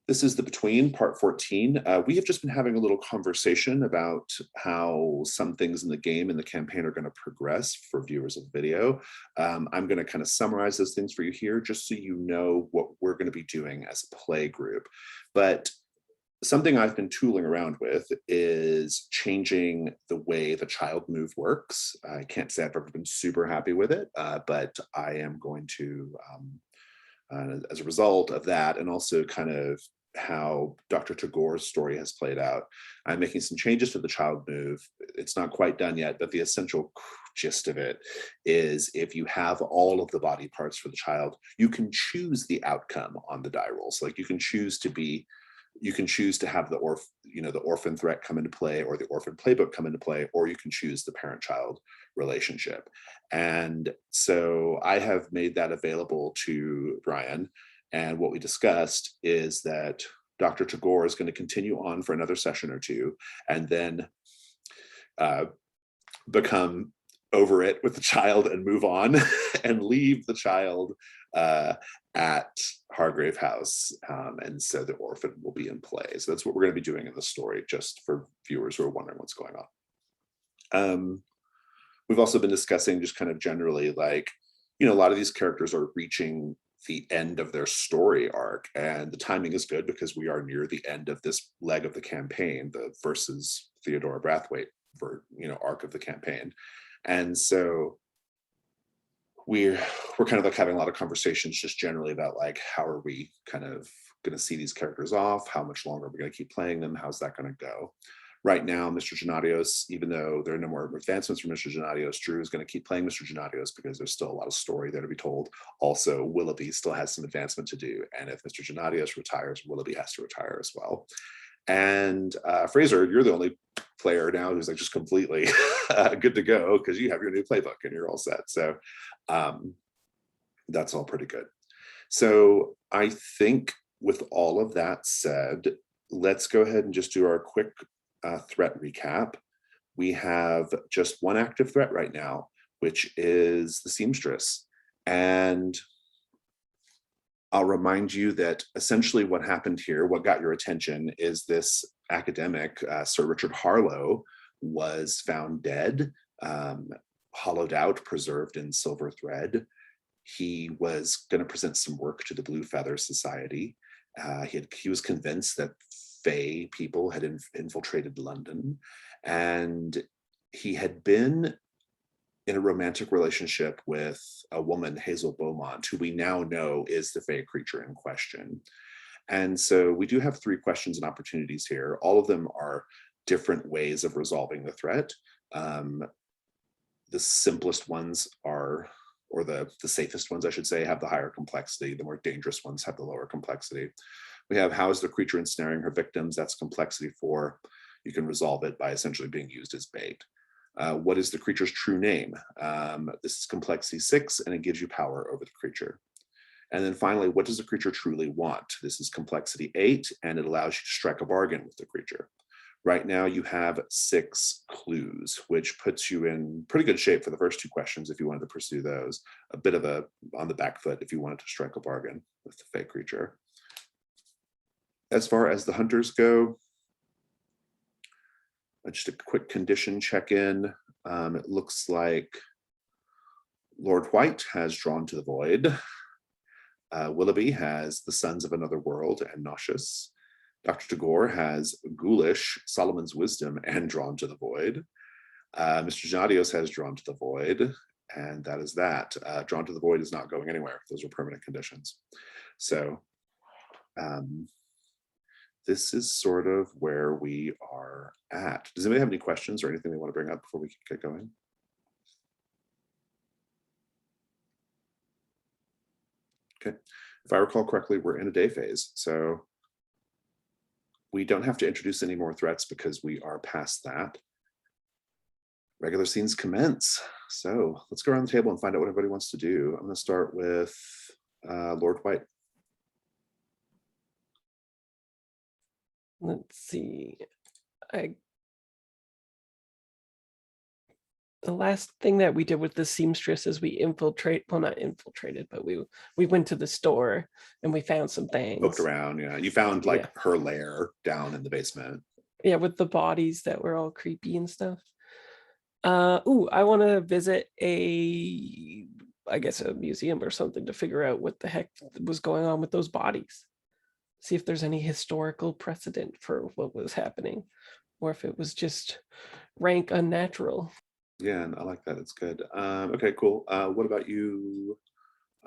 This is The Between, part 14. We have just been having a little conversation about how some things in the game and the campaign are going to progress for viewers of the video. I'm going to kind of summarize those things for you here, just so you know what we're going to be doing as a play group. But something I've been tooling around with is changing the way the child move works. I can't say I've ever been super happy with it, but I am going to, as a result of that, and also kind of how Dr. Tagore's story has played out, I'm making some changes to the child move. It's not quite done yet, but the essential gist of it is if you have all of the body parts for the child, you can choose the outcome on the die rolls. Like you can choose to have the orphan threat come into play, or the orphan playbook come into play, or you can choose the parent-child relationship. And so I have made that available to Brian. And what we discussed is that Dr. Tagore is going to continue on for another session or two, and then become over it with the child and move on and leave the child at Hargrave House. And so the orphan will be in play. So that's what we're going to be doing in the story, just for viewers who are wondering what's going on. We've also been discussing just kind of generally, like, a lot of these characters are reaching the end of their story arc, and the timing is good because we are near the end of this leg of the campaign, the versus Theodora Brathwaite arc of the campaign. And so we're kind of like having a lot of conversations just generally about like, how are we kind of going to see these characters off? How much longer are we going to keep playing them? How's that going to go? Right now, Mr. Gennadios, even though there are no more advancements for Mr. Gennadios, Drew is going to keep playing Mr. Gennadios because there's still a lot of story there to be told. Also, Willoughby still has some advancement to do. And if Mr. Gennadios retires, Willoughby has to retire as well. And Fraser, you're the only player now who's like just completely good to go because you have your new playbook and you're all set. So that's all pretty good. So I think with all of that said, let's go ahead and just do our quick threat recap. We have just one active threat right now, which is the seamstress. And I'll remind you that essentially what happened here, what got your attention, is this academic, Sir Richard Harlow, was found dead, hollowed out, preserved in silver thread. He was going to present some work to the Blue Feather Society. He was convinced that Fae people had infiltrated London, and he had been in a romantic relationship with a woman, Hazel Beaumont, who we now know is the Fae creature in question. And so we do have 3 questions and opportunities here. All of them are different ways of resolving the threat. The simplest ones are, or the safest ones, I should say, have the higher complexity. The more dangerous ones have the lower complexity. We have, how is the creature ensnaring her victims? That's complexity 4. You can resolve it by essentially being used as bait. What is the creature's true name? This is complexity 6, and it gives you power over the creature. And then finally, what does the creature truly want? This is complexity 8, and it allows you to strike a bargain with the creature. Right now, you have 6 clues, which puts you in pretty good shape for the first 2 questions if you wanted to pursue those. A bit of on the back foot if you wanted to strike a bargain with the Fae creature. As far as the hunters go, just a quick condition check-in. It looks like Lord White has drawn to the void. Willoughby has the Sons of Another World and Nauseous. Dr. Tagore has Ghoulish, Solomon's Wisdom, and Drawn to the Void. Mr. Gennadios has Drawn to the Void, and that is that. Drawn to the Void is not going anywhere. Those are permanent conditions. So this is sort of where we are at. Does anybody have any questions or anything they want to bring up before we get going? Okay. If I recall correctly, we're in a day phase. So we don't have to introduce any more threats because we are past that. Regular scenes commence. So let's go around the table and find out what everybody wants to do. I'm going to start with Lord White. Let's see. the last thing that we did with the seamstress is we not infiltrated, but we went to the store and we found some things. Poked around, yeah. You found like her lair down in the basement. Yeah, with the bodies that were all creepy and stuff. I want to visit I guess a museum or something to figure out what the heck was going on with those bodies. See if there's any historical precedent for what was happening, or if it was just rank unnatural. Yeah, and I like that. It's good. Okay, cool. What about you,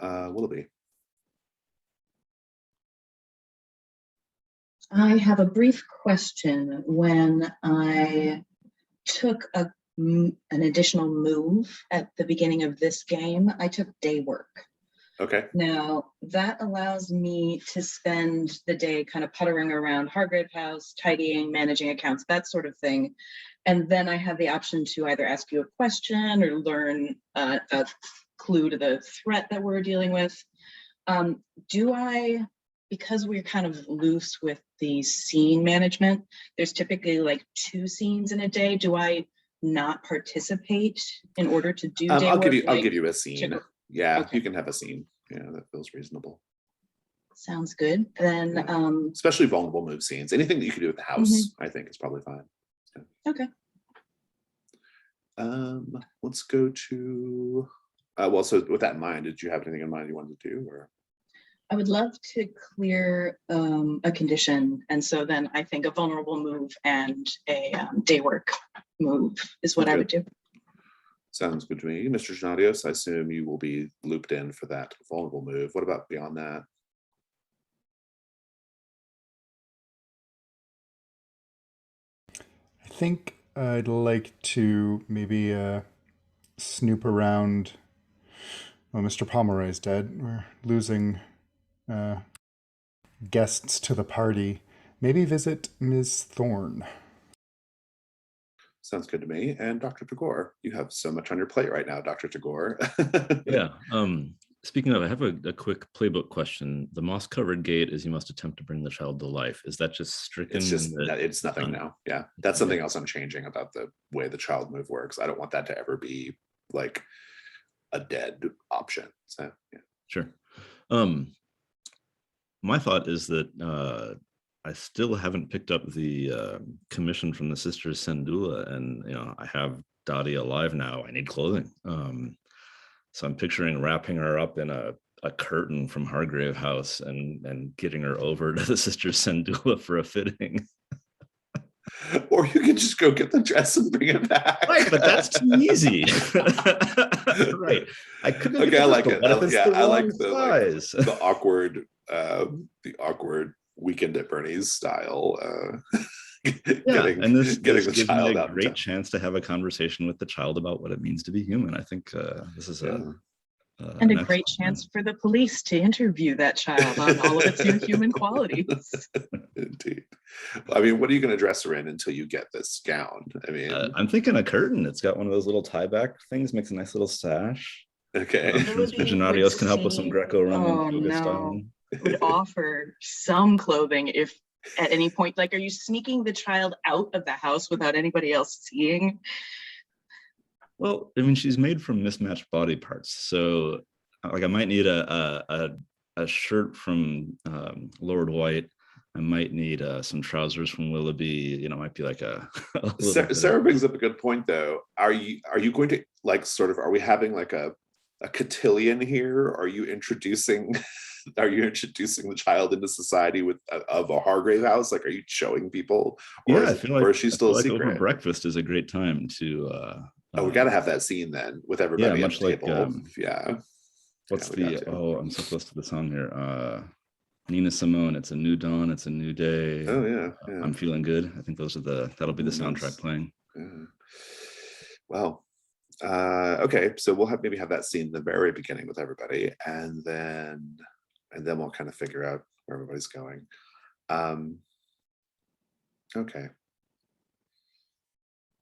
Willoughby? I have a brief question. When I took an additional move at the beginning of this game, I took day work. Okay. Now, that allows me to spend the day kind of puttering around Hargrave House, tidying, managing accounts, that sort of thing. And then I have the option to either ask you a question or learn a clue to the threat that we're dealing with. Because we're kind of loose with the scene management, there's typically like 2 scenes in a day. Do I not participate in order to do day I'll work? I'll give you a scene. Yeah, okay. You can have a scene. Yeah, that feels reasonable. Sounds good. Then especially vulnerable move scenes. Anything that you can do with the house, I think is probably fine. Yeah. Okay. Let's go to so with that in mind, did you have anything in mind you wanted to do, or? I would love to clear a condition, and so then I think a vulnerable move and a day work move is what I would do. Sounds good to me. Mr. Gennadios, I assume you will be looped in for that vulnerable move. What about beyond that? I think I'd like to maybe snoop around. Well, Mr. Pomeroy's dead. We're losing guests to the party. Maybe visit Ms. Thorne. Sounds good to me. And Dr. Tagore, you have so much on your plate right now, Dr. Tagore. Yeah. Speaking of, I have a quick playbook question. The moss-covered gate is you must attempt to bring the child to life. Is that just stricken? It's nothing now. Yeah, that's something else I'm changing about the way the child move works. I don't want that to ever be like a dead option. So yeah. Sure. My thought is that I still haven't picked up the commission from the Sisters Sendula, and I have Dottie alive now. I need clothing. So I'm picturing wrapping her up in a curtain from Hargrave House and getting her over to the Sisters Sendula for a fitting. Or you can just go get the dress and bring it back. Right, but that's too easy. Right. I could. Okay, I like it. I like the awkward weekend at Bernie's style. And this gives me a great chance to have a conversation with the child about what it means to be human. I think this is a great chance for the police to interview that child on all of its human qualities. Indeed. I mean, what are you going to dress her in until you get this gown? I mean, I'm thinking a curtain. It's got one of those little tie back things, makes a nice little sash. Okay. Mr. Gennadios can help with some Greco-Roman yoga style. Would offer some clothing if at any point, like, are you sneaking the child out of the house without anybody else seeing? Well, I mean, she's made from mismatched body parts, so like I might need a shirt from Lord White. I might need some trousers from Willoughby. Might be like a Sarah brings up a good point, though. Are you going to are we having like a cotillion here? Are you introducing the child into society of a Hargrave House? Like, are you showing people? Or I feel like she's still a secret? Over breakfast is a great time to. We got to have that scene then with everybody at the table. I'm so close to the song here. Nina Simone, It's a New Dawn, It's a New Day. Oh yeah. I'm Feeling Good. I think that'll be the soundtrack playing. Yeah. Well, okay, so we'll maybe have that scene in the very beginning with everybody, and then we'll kind of figure out where everybody's going. Okay.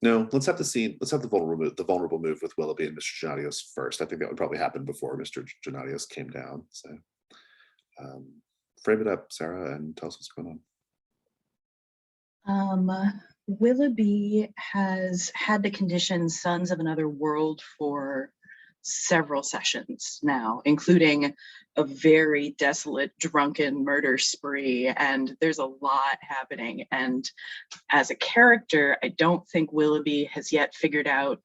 No, let's have the scene. Let's have the vulnerable move with Willoughby and Mr. Gennadios first. I think that would probably happen before Mr. Gennadios came down. So frame it up, Sarah, and tell us what's going on. Willoughby has had the condition Sons of Another World for several sessions now, including a very desolate, drunken murder spree, and there's a lot happening. And as a character, I don't think Willoughby has yet figured out,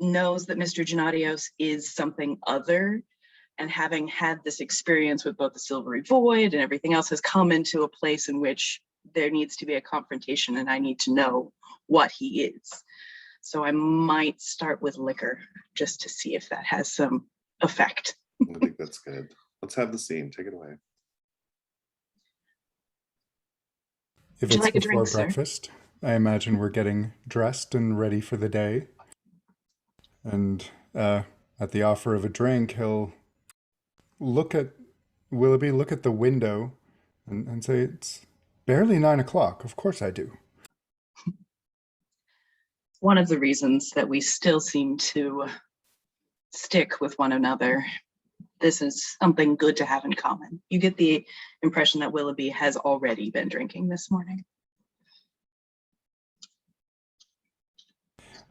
knows that Mr. Gennadios is something other, and having had this experience with both the Silvery Void and everything else, has come into a place in which there needs to be a confrontation, and I need to know what he is. So I might start with liquor just to see if that has some effect. I think that's good. Let's have the scene. Take it away. If Would you it's like a before drink, sir? breakfast, I imagine we're getting dressed and ready for the day. And at the offer of a drink, he'll look at Willoughby, look at the window, and say, "It's barely 9 o'clock. Of course I do." One of the reasons that we still seem to stick with one another. This is something good to have in common. You get the impression that Willoughby has already been drinking this morning.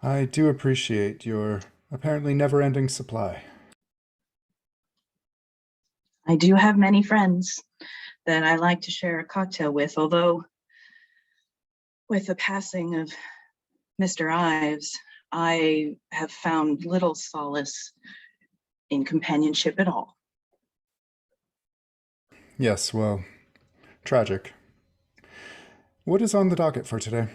I do appreciate your apparently never-ending supply. I do have many friends that I like to share a cocktail with, although with the passing of Mr. Ives, I have found little solace in companionship at all. Yes, well, tragic. What is on the docket for today?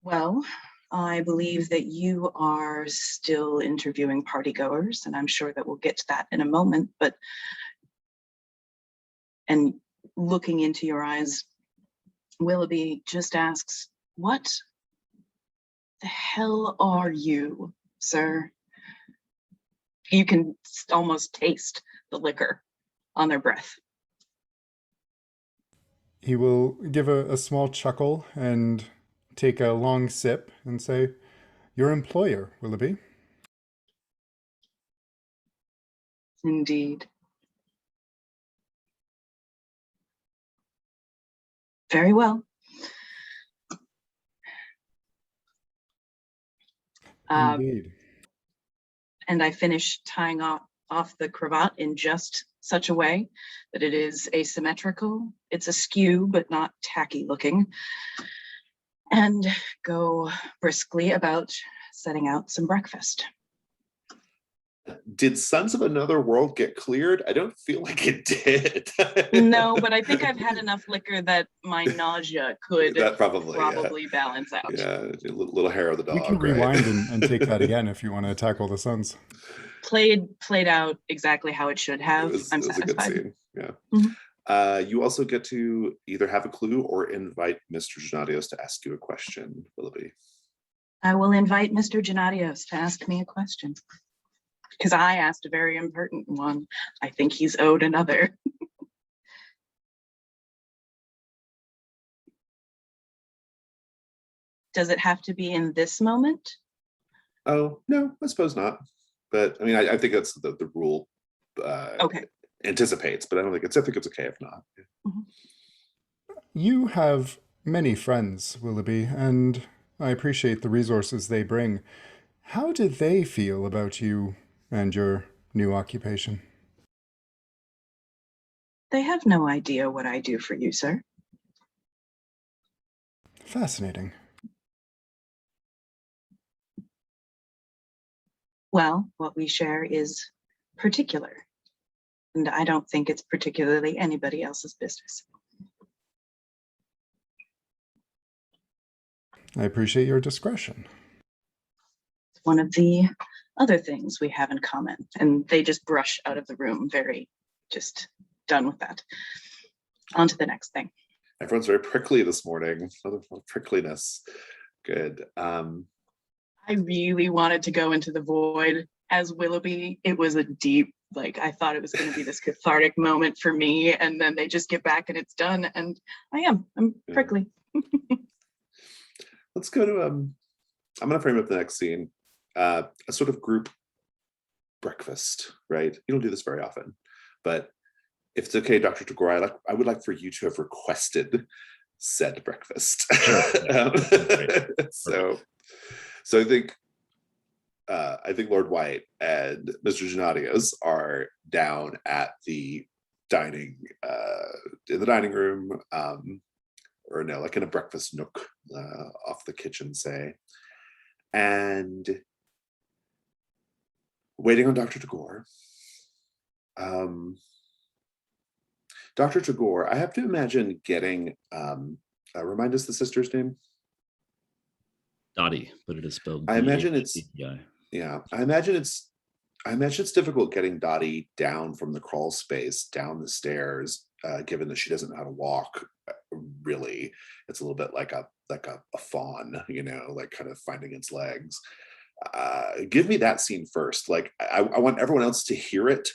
Well, I believe that you are still interviewing partygoers, and I'm sure that we'll get to that in a moment, and looking into your eyes, Willoughby just asks, what the hell are you, sir? You can almost taste the liquor on their breath. He will give a small chuckle and take a long sip and say, "Your employer, Willoughby." Indeed. Very well. Indeed. And I finish tying off the cravat in just such a way that it is asymmetrical. It's askew, but not tacky looking. And go briskly about setting out some breakfast. Did Sons of Another World get cleared? I don't feel like it did. No, but I think I've had enough liquor that my nausea could That probably balance out. Yeah, a little hair of the dog. We can right? rewind and take that again if you want to tackle the Suns. Played out exactly how it should have. I'm It was a good satisfied. scene. Yeah. Mhm. You also get to either have a clue or invite Mr. Gennadios to ask you a question, Willoughby. I will invite Mr. Gennadios to ask me a question, because I asked a very impertinent one. I think he's owed another. Does it have to be in this moment? Oh, no, I suppose not. But I mean, I think that's the rule Okay. anticipates, but I think it's okay if not. You have many friends, Willoughby, and I appreciate the resources they bring. How do they feel about you and your new occupation? They have no idea what I do for you, sir. Fascinating. Well, what we share is particular, and I don't think it's particularly anybody else's business. I appreciate your discretion. It's one of the other things we have in common, and they just brush out of the room, very just done with that. On to the next thing. Everyone's very prickly this morning. Another prickliness. Good. I really wanted to go into the void as Willoughby. It was a deep, I thought it was going to be this cathartic moment for me, and then they just get back and it's done, and I'm prickly. Let's go to I'm going to frame up the next scene. A sort of group breakfast, right? You don't do this very often, but If it's okay, Dr. Tagore, I would like for you to have requested said breakfast. Sure. Yeah. So I think Lord White and Mr. Gennadios are down at the dining in the dining room, or no, like in a breakfast nook off the kitchen, say, and waiting on Dr. Tagore. Dr. Tagore, I have to imagine getting, remind us the sister's name? Dottie, but it is spelled I imagine it's, D-H-E-I. yeah, I imagine it's difficult getting Dottie down from the crawl space, down the stairs, given that she doesn't know how to walk, really. It's a little bit like a fawn, you know, like kind of finding its legs. Give me that scene first. Like, I want everyone else to hear it,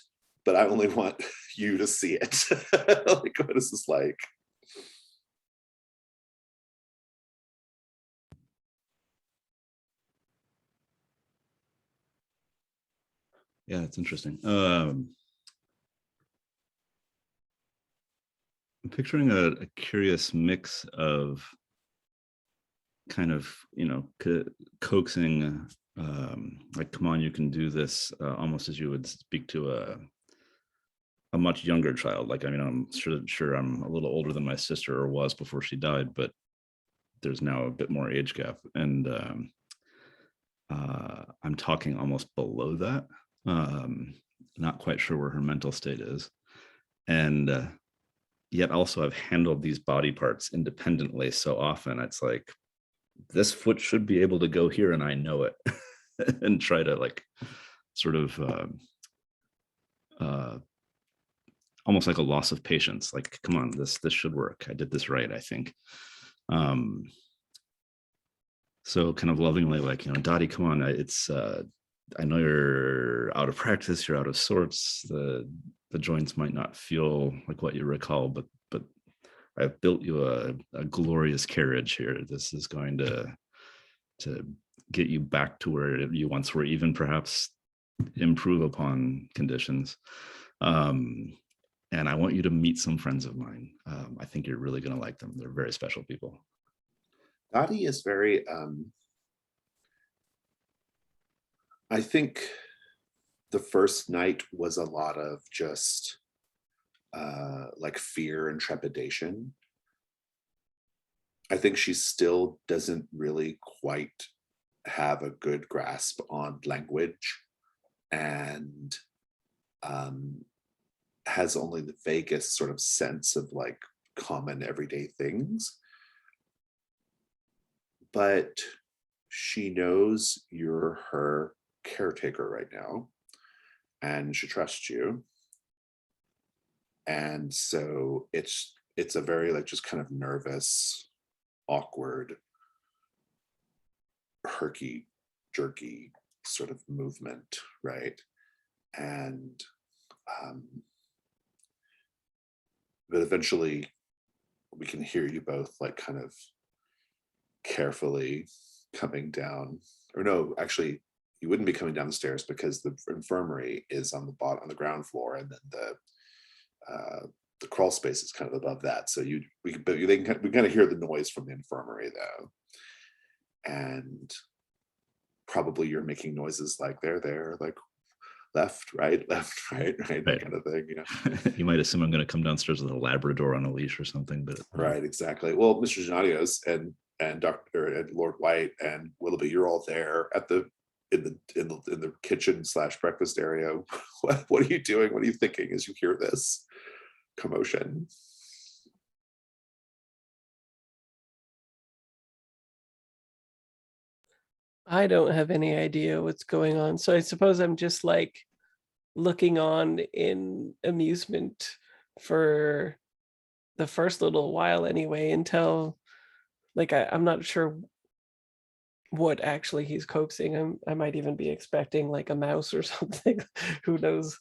but I only want you to see it. Like, what is this like? Yeah, it's interesting. I'm picturing a curious mix of kind of, coaxing, like, come on, you can do this, almost as you would speak to a much younger child. Like, I mean, I'm sure I'm a little older than my sister, or was before she died, but there's now a bit more age gap, and I'm talking almost below that. Not quite sure where her mental state is, and yet also I've handled these body parts independently so often. It's like, this foot should be able to go here, and I know it. And try to, like, sort of almost like a loss of patience. Like, come on, this should work. I did this right, I think. So kind of lovingly, like, Dottie, come on, I know you're out of practice, you're out of sorts. The joints might not feel like what you recall, but I've built you a glorious carriage here. This is going to get you back to where you once were, even perhaps improve upon conditions. And I want you to meet some friends of mine. I think you're really going to like them. They're very special people. Dottie is very, I think the first night was a lot of just like fear and trepidation. I think she still doesn't really quite have a good grasp on language, and has only the vaguest sort of sense of like common everyday things. But she knows you're her caretaker right now, and she trusts you. And so it's a very, like, just kind of nervous, awkward, herky jerky sort of movement, right? And but eventually we can hear you both, like, kind of carefully coming down, or no, actually you wouldn't be coming down the stairs because the infirmary is on the ground floor, and then the crawl space is kind of above that. So we kind of hear the noise from the infirmary though, and probably you're making noises like they're like left, right, right, that kind of thing. You might assume I'm going to come downstairs with a Labrador on a leash or something, but right, exactly. Well, Mr. Gennadios and Dr. and Lord White and Willoughby, you're all there at in the kitchen / breakfast area. What are you doing? What are you thinking as you hear this commotion? I don't have any idea what's going on, so I suppose I'm just like looking on in amusement for the first little while anyway, until, like, I'm not sure what actually he's coaxing. I might even be expecting like a mouse or something. Who knows?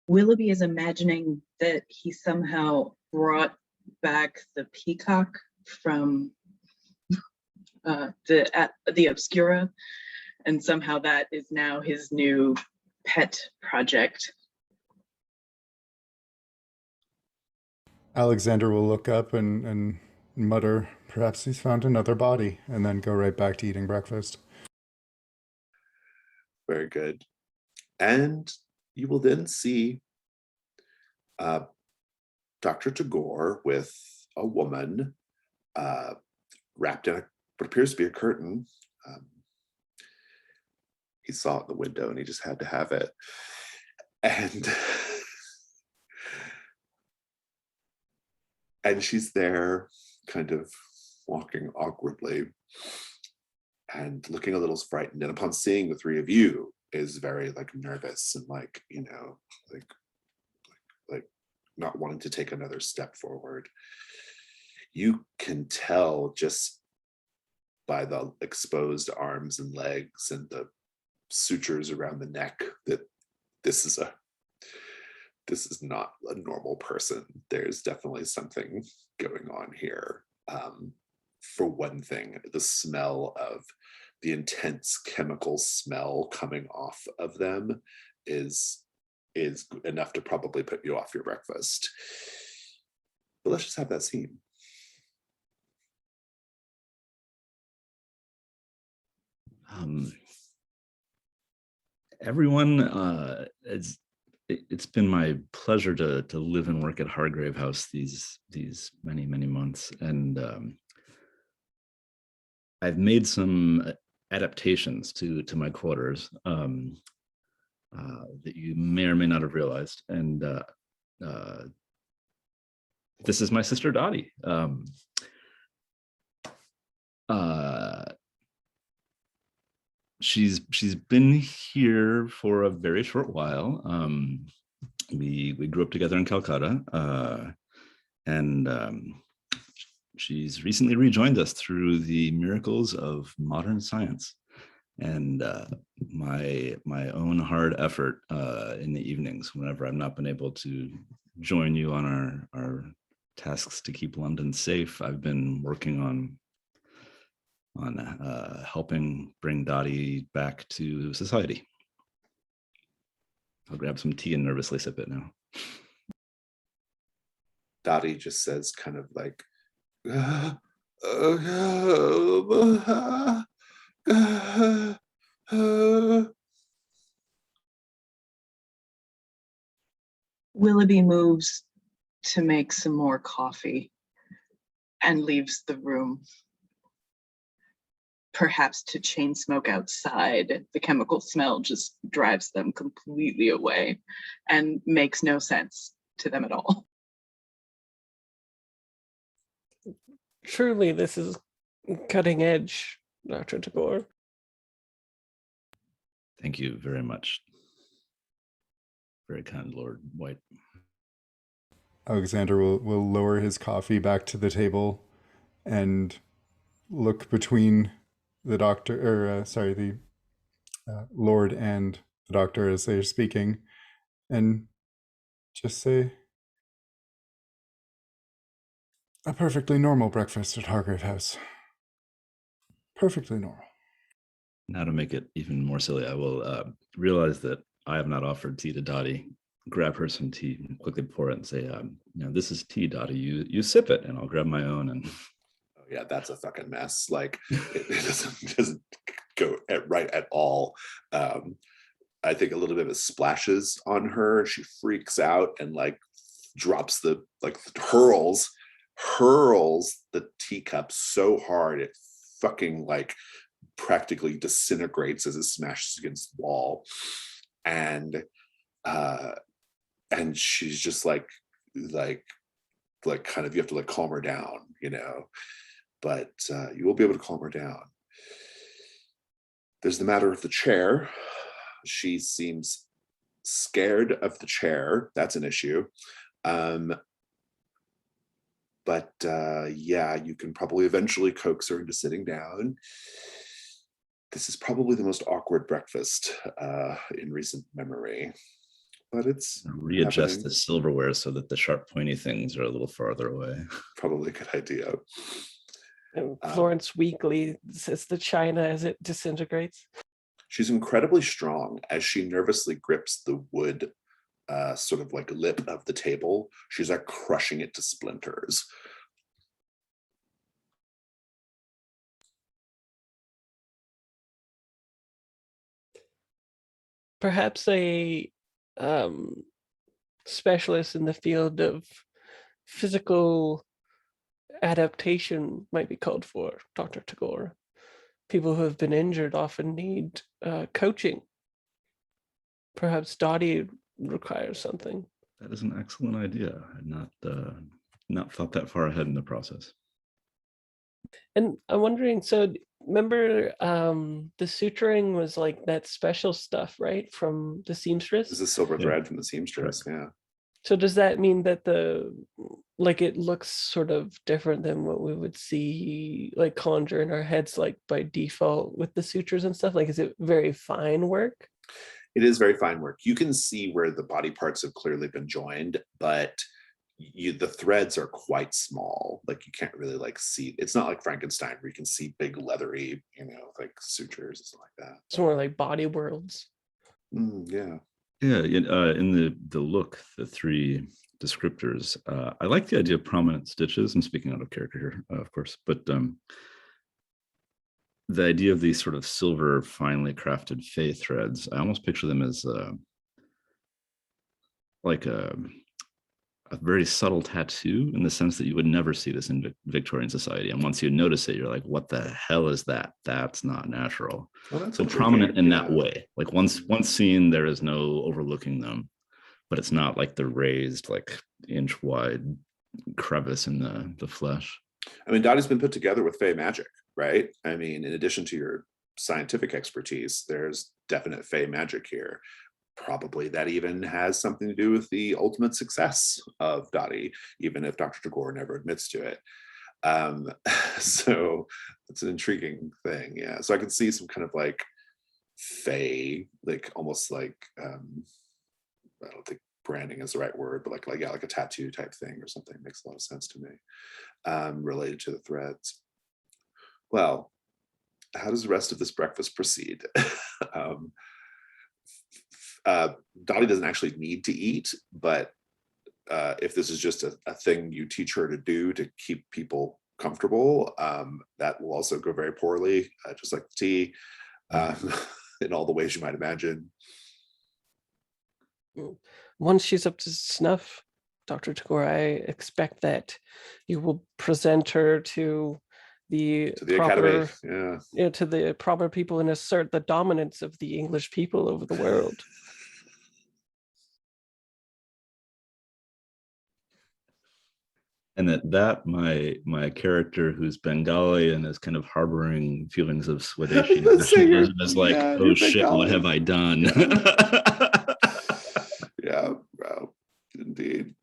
Willoughby is imagining that he somehow brought back the peacock from the Obscura, And somehow that is now his new pet project. Alexander will look up and mutter, perhaps he's found another body, and then go right back to eating breakfast. Very good. And you will then see Dr. Tagore with a woman wrapped in what appears to be a curtain. He saw it in the window and he just had to have it. And she's there kind of walking awkwardly and looking a little frightened. And upon seeing the three of you is very like nervous and like, you know, like not wanting to take another step forward. You can tell just by the exposed arms and legs and the sutures around the neck that this is not a normal person. There's definitely something going on here. For one thing, the smell of the intense chemical smell coming off of them is enough to probably put you off your breakfast. But let's just have that scene. Everyone, it's been my pleasure to live and work at Hargrave House these many months, and I've made some adaptations to my quarters that you may or may not have realized. And this is my sister Dottie. She's been here for a very short while. We grew up together in Calcutta, and she's recently rejoined us through the miracles of modern science and my own hard effort in the evenings whenever I've not been able to join you on our tasks to keep London safe. I've been working on helping bring Dottie back to society. I'll grab some tea and nervously sip it now. Dottie just says kind of like, Willoughby moves to make some more coffee and leaves the room. Perhaps to chain smoke outside. The chemical smell just drives them completely away and makes no sense to them at all. Truly, this is cutting edge, Dr. Tagore. Thank you very much. Very kind, Lord White. Alexander will lower his coffee back to the table and look between the doctor, the Lord and the doctor as they're speaking, and just say, a perfectly normal breakfast at Hargrave House. Perfectly normal. Now to make it even more silly, I will realize that I have not offered tea to Dottie. Grab her some tea and quickly pour it and say, this is tea, Dottie. You sip it, and I'll grab my own. And oh yeah, that's a fucking mess. Like it doesn't go right at all. I think a little bit of it splashes on her. She freaks out and like drops hurls the teacup so hard it fucking like practically disintegrates as it smashes against the wall. And she's just like kind of, you have to like calm her down, you know, but you will be able to calm her down. There's the matter of the chair. She seems scared of the chair. That's an issue. But yeah, you can probably eventually coax her into sitting down. This is probably the most awkward breakfast in recent memory, but it's readjust happening. the silverware so that the sharp pointy things are a little farther away. Probably a good idea. And Florence weakly says the china as it disintegrates. She's incredibly strong as she nervously grips the wood sort of like lip of the table. She's like crushing it to splinters. Perhaps a specialist in the field of physical adaptation might be called for, Dr. Tagore. People who have been injured often need coaching. Perhaps Dottie requires something. That is an excellent idea. I had not thought that far ahead in the process. And I'm wondering, so remember the suturing was like that special stuff, right? From the seamstress? This is silver thread from the seamstress, yeah. So does that mean that it looks sort of different than what we would see like conjure in our heads, like by default with the sutures and stuff? Like, is it very fine work? It is very fine work. You can see where the body parts have clearly been joined, but the threads are quite small. Like you can't really like see. It's not like Frankenstein where you can see big leathery, like sutures and stuff like that. It's more like body worlds. Yeah. Yeah, in the look, the three descriptors, I like the idea of prominent stitches. I'm speaking out of character here, of course, but the idea of these sort of silver, finely crafted fey threads, I almost picture them as like a very subtle tattoo, in the sense that you would never see this in Victorian society. And once you notice it, you're like, what the hell is that? That's not natural. Well, so prominent in that way. Like once seen, there is no overlooking them, but it's not like the raised, like inch wide crevice in the flesh. I mean, Dottie's been put together with fey magic, right? I mean, in addition to your scientific expertise, there's definite fey magic here. Probably that even has something to do with the ultimate success of Dottie, even if Dr. Tagore never admits to it. So it's an intriguing thing, yeah. So I can see some kind of like fey, like almost like I don't think branding is the right word, but like a tattoo type thing or something. Makes a lot of sense to me, related to the threads. Well, how does the rest of this breakfast proceed? Dottie doesn't actually need to eat, but if this is just a thing you teach her to do to keep people comfortable, that will also go very poorly, just like the tea, in all the ways you might imagine. Once she's up to snuff, Dr. Tagore, I expect that you will present her to the proper, academy, to the proper people and assert the dominance of the English people over the world. And that my character, who's Bengali and is kind of harboring feelings of Swadeshi nationalism, is like, oh shit, Bengali. What have I done? Yeah, well, indeed.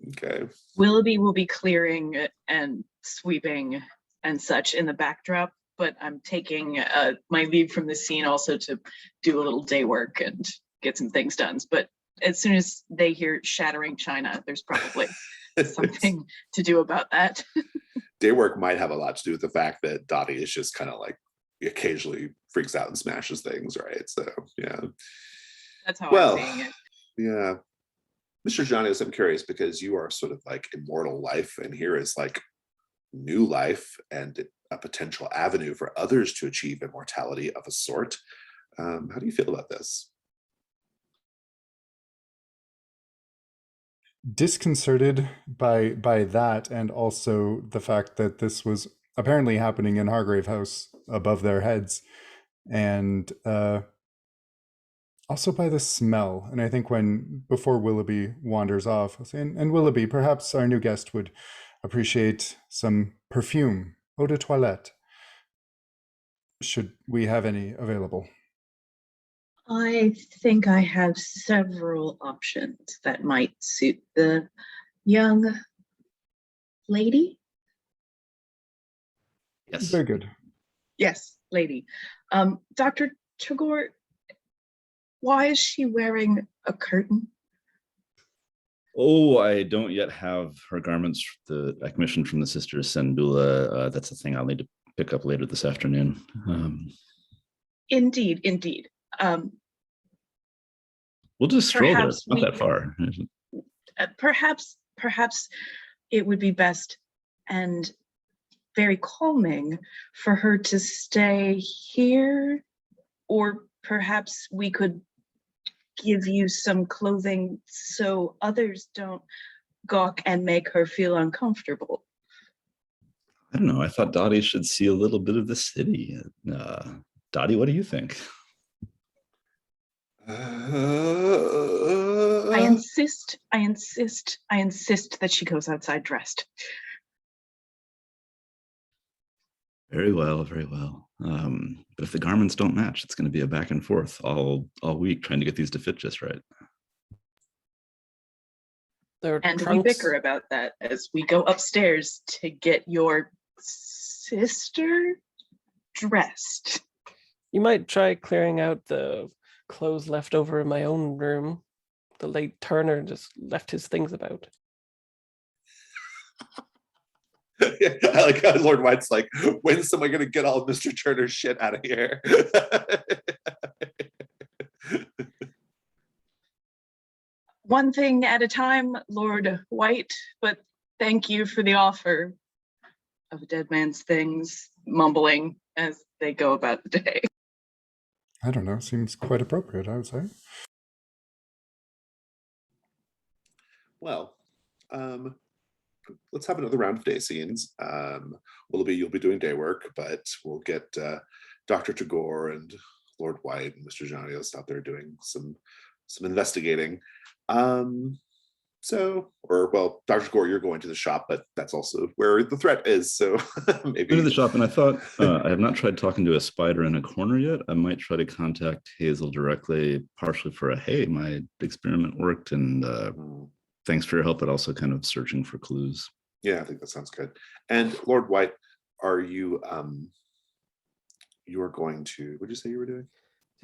Okay. Willoughby will be clearing and sweeping and such in the backdrop, but I'm taking my leave from the scene also to do a little day work and get some things done. But as soon as they hear shattering china, there's probably something to do about that. Day work might have a lot to do with the fact that Dottie is just kind of like occasionally freaks out and smashes things, right? So yeah. That's how I'm seeing it. Yeah. Mr. Janius, I'm curious because you are sort of like immortal life, and here is like new life and a potential avenue for others to achieve immortality of a sort. How do you feel about this? Disconcerted by that, and also the fact that this was apparently happening in Hargrave House above their heads, and also by the smell. And I think before Willoughby wanders off, I'll say, and Willoughby, perhaps our new guest would appreciate some perfume, eau de toilette. Should we have any available? I think I have several options that might suit the young lady. Yes. Very good. Yes, lady. Dr. Tagore, why is she wearing a curtain? Oh, I don't yet have her garments that I commissioned from the Sisters Sendula. That's a thing I'll need to pick up later this afternoon. Indeed. Um, We'll just stroll there. Perhaps It's not we- that far. perhaps it would be best and very calming for her to stay here, or perhaps we could give you some clothing so others don't gawk and make her feel uncomfortable. I don't know. I thought Dottie should see a little bit of the city. Dottie, what do you think? I insist that she goes outside dressed. Very well, very well. But if the garments don't match, it's going to be a back and forth all week trying to get these to fit just right. And we trunks. bicker about that as we go upstairs to get your sister dressed. You might try clearing out the clothes left over in my own room. The late Turner just left his things about. Yeah, I like how Lord White's like, when's someone gonna get all of Mr. Turner's shit out of here? One thing at a time, Lord White, but thank you for the offer of a dead man's things, mumbling as they go about the day. I don't know. Seems quite appropriate, I would say. Well, let's have another round of day scenes. You'll be doing day work, but we'll get Dr. Tagore and Lord White and Mr. Janios out there doing some investigating. Dr. Tagore, you're going to the shop, but that's also where the threat is. So maybe Into the shop, and I thought I have not tried talking to a spider in a corner yet. I might try to contact Hazel directly, partially for a hey, my experiment worked, and thanks for your help, but also kind of searching for clues. Yeah, I think that sounds good. And Lord White, are you you are going to, what did you say you were doing?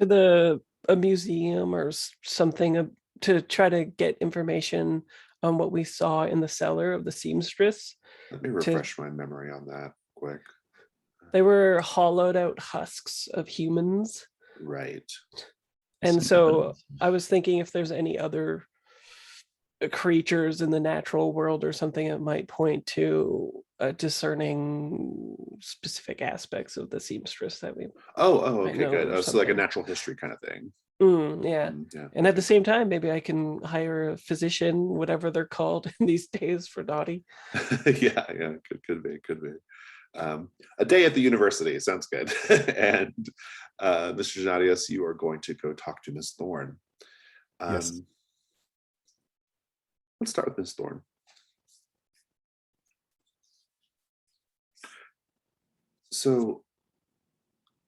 To a museum or something to try to get information on what we saw in the cellar of the seamstress. Let me refresh my memory on that quick. They were hollowed out husks of humans. Right. And so I was thinking if there's any other creatures in the natural world or something that might point to discerning specific aspects of the seamstress that we okay, good. So like a something. natural history kind of thing. Yeah. Yeah. And at the same time, maybe I can hire a physician, whatever they're called in these days, for Dottie. yeah, could be. A day at the university sounds good. And Mr. Janadius, you are going to go talk to Miss Thorne. Yes. Let's start with Miss Thorne. So,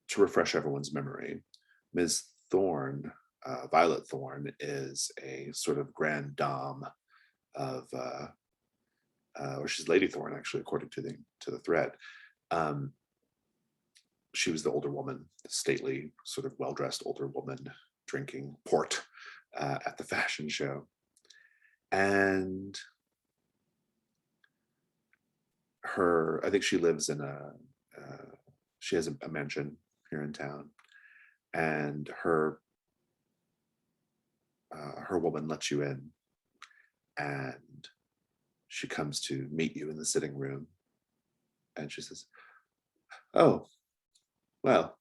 to refresh everyone's memory, Ms. Thorne, Violet Thorne, is a sort of grand dame of, or she's Lady Thorne, actually, according to the thread. She was the older woman, the stately, sort of well-dressed older woman, drinking port at the fashion show. And I think she lives in she has a mansion here in town, and her woman lets you in, and she comes to meet you in the sitting room, and she says, "Oh, well,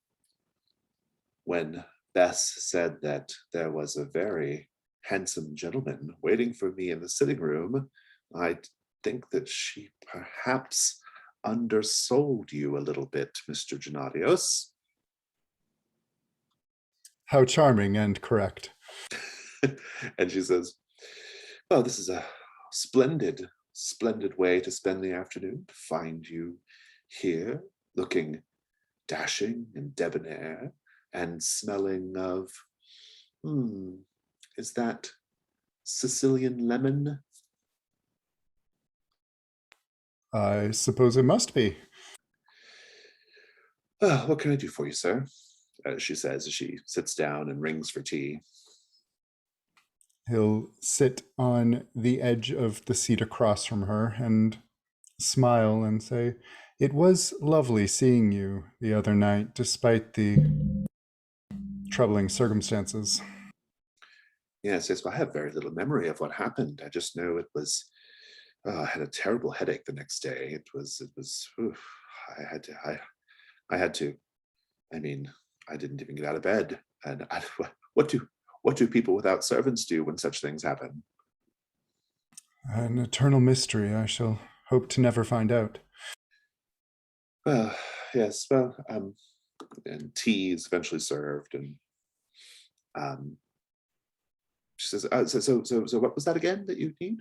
when Bess said that there was a very handsome gentleman waiting for me in the sitting room, I think that she perhaps undersold you a little bit, Mr. Gennadios." How charming and correct. And she says, "Well, this is a splendid way to spend the afternoon, to find you here looking dashing and debonair and smelling of, is that Sicilian lemon?" I suppose it must be. "What can I do for you, sir?" She says as she sits down and rings for tea. He'll sit on the edge of the seat across from her and smile and say, "It was lovely seeing you the other night, despite the troubling circumstances. Yes, yes. Well, I have very little memory of what happened. I just know it was. I had a terrible headache the next day. It was. Oof, I had to. I had to. I mean, I didn't even get out of bed. And what do people without servants do when such things happen? An eternal mystery I shall hope to never find out. Well, yes. Well, and tea is eventually served, and um, she says, so what was that again that you need?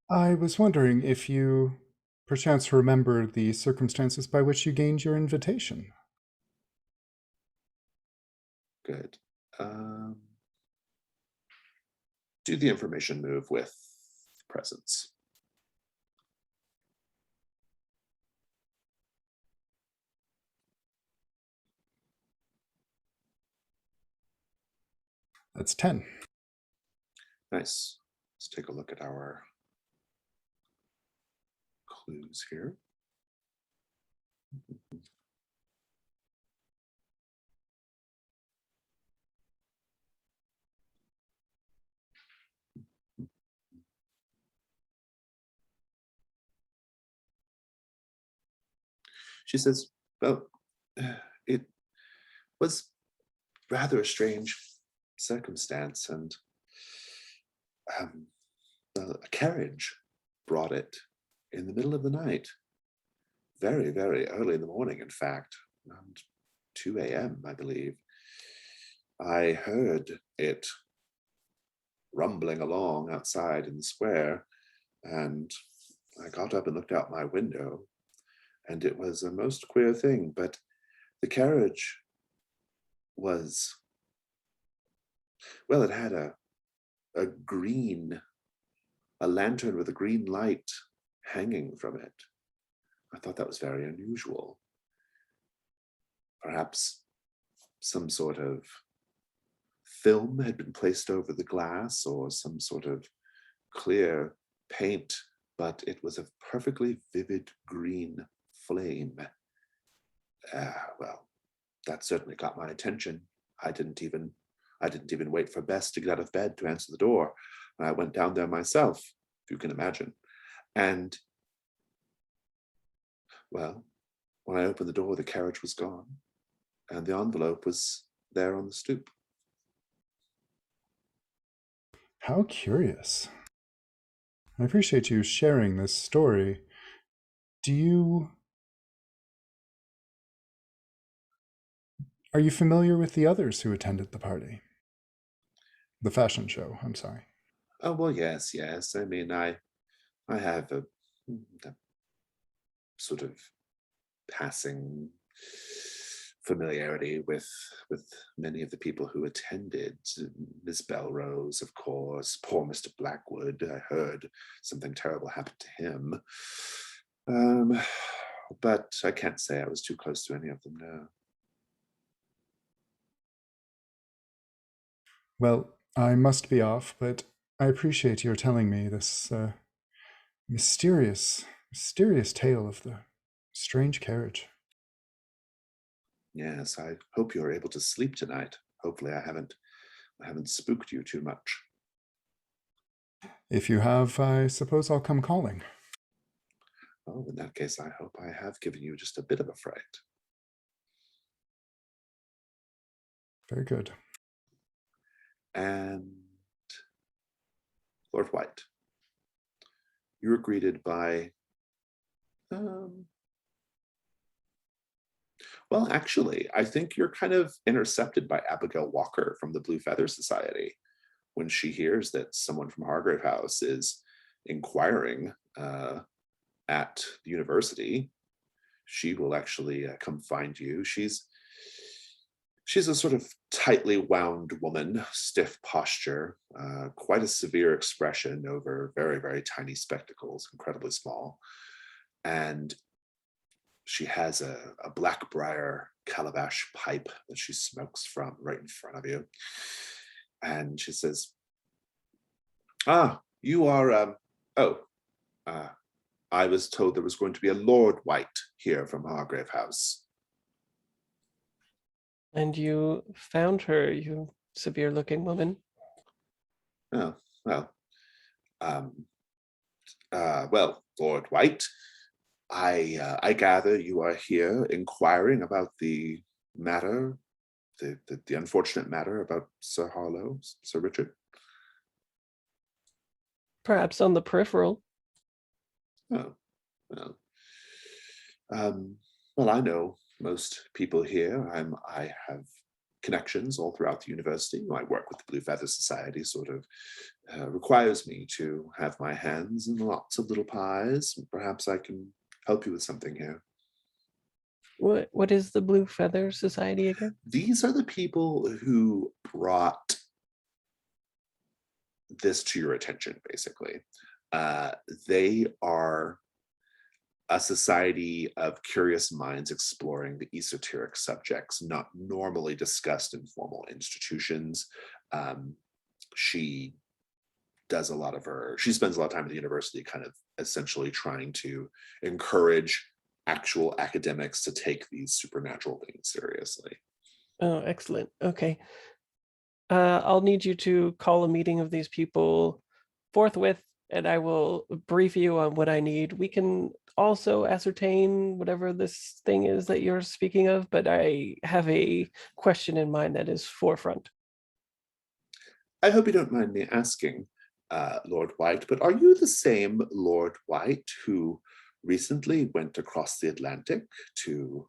I was wondering if you perchance remember the circumstances by which you gained your invitation. Good. Do the information move with presence. That's 10. Nice. Let's take a look at our clues here. She says, well, it was rather a strange circumstance, and a carriage brought it in the middle of the night, very, very early in the morning, in fact, around 2 a.m., I believe. I heard it rumbling along outside in the square, and I got up and looked out my window, and it was a most queer thing, but the carriage was, well, it had a lantern with a green light hanging from it. I thought that was very unusual. Perhaps some sort of film had been placed over the glass, or some sort of clear paint, but it was a perfectly vivid green flame. Well, that certainly got my attention. I didn't even wait for Bess to get out of bed to answer the door. I went down there myself, if you can imagine. And, well, when I opened the door, the carriage was gone, and the envelope was there on the stoop. How curious. I appreciate you sharing this story. Are you familiar with the others who attended the party? The fashion show, I'm sorry. Oh, well, yes. I mean, I have a sort of passing familiarity with many of the people who attended. Miss Belrose, of course, poor Mr. Blackwood. I heard something terrible happened to him. But I can't say I was too close to any of them now. Well, I must be off, but I appreciate your telling me this mysterious tale of the strange carriage. Yes, I hope you're able to sleep tonight. Hopefully I haven't spooked you too much. If you have, I suppose I'll come calling. Oh, in that case, I hope I have given you just a bit of a fright. Very good. And Lord White, you were greeted by, well, actually, I think you're kind of intercepted by Abigail Walker from the Blue Feather Society. When she hears that someone from Hargrave House is inquiring at the university, she will actually come find you. She's a sort of tightly wound woman, stiff posture, quite a severe expression over very, very tiny spectacles, incredibly small. And she has a Blackbriar calabash pipe that she smokes from right in front of you. And she says, you are, I was told there was going to be a Lord White here from Hargrave House. And you found her, you severe-looking woman. Oh, well. Well, Lord White, I gather you are here inquiring about the matter, the unfortunate matter about Sir Harlow, Sir Richard. Perhaps on the peripheral. Oh, well. Well, I know most people here. I have connections all throughout the university. My work with the Blue Feather Society sort of requires me to have my hands in lots of little pies. Perhaps I can help you with something here. What is the Blue Feather Society again? These are the people who brought this to your attention, basically. They are a society of curious minds exploring the esoteric subjects not normally discussed in formal institutions. She spends a lot of time at the university kind of essentially trying to encourage actual academics to take these supernatural things seriously. Oh, excellent. Okay. I'll need you to call a meeting of these people forthwith, and I will brief you on what I need. We can also ascertain whatever this thing is that you're speaking of, but I have a question in mind that is forefront. I hope you don't mind me asking, Lord White, but are you the same Lord White who recently went across the Atlantic to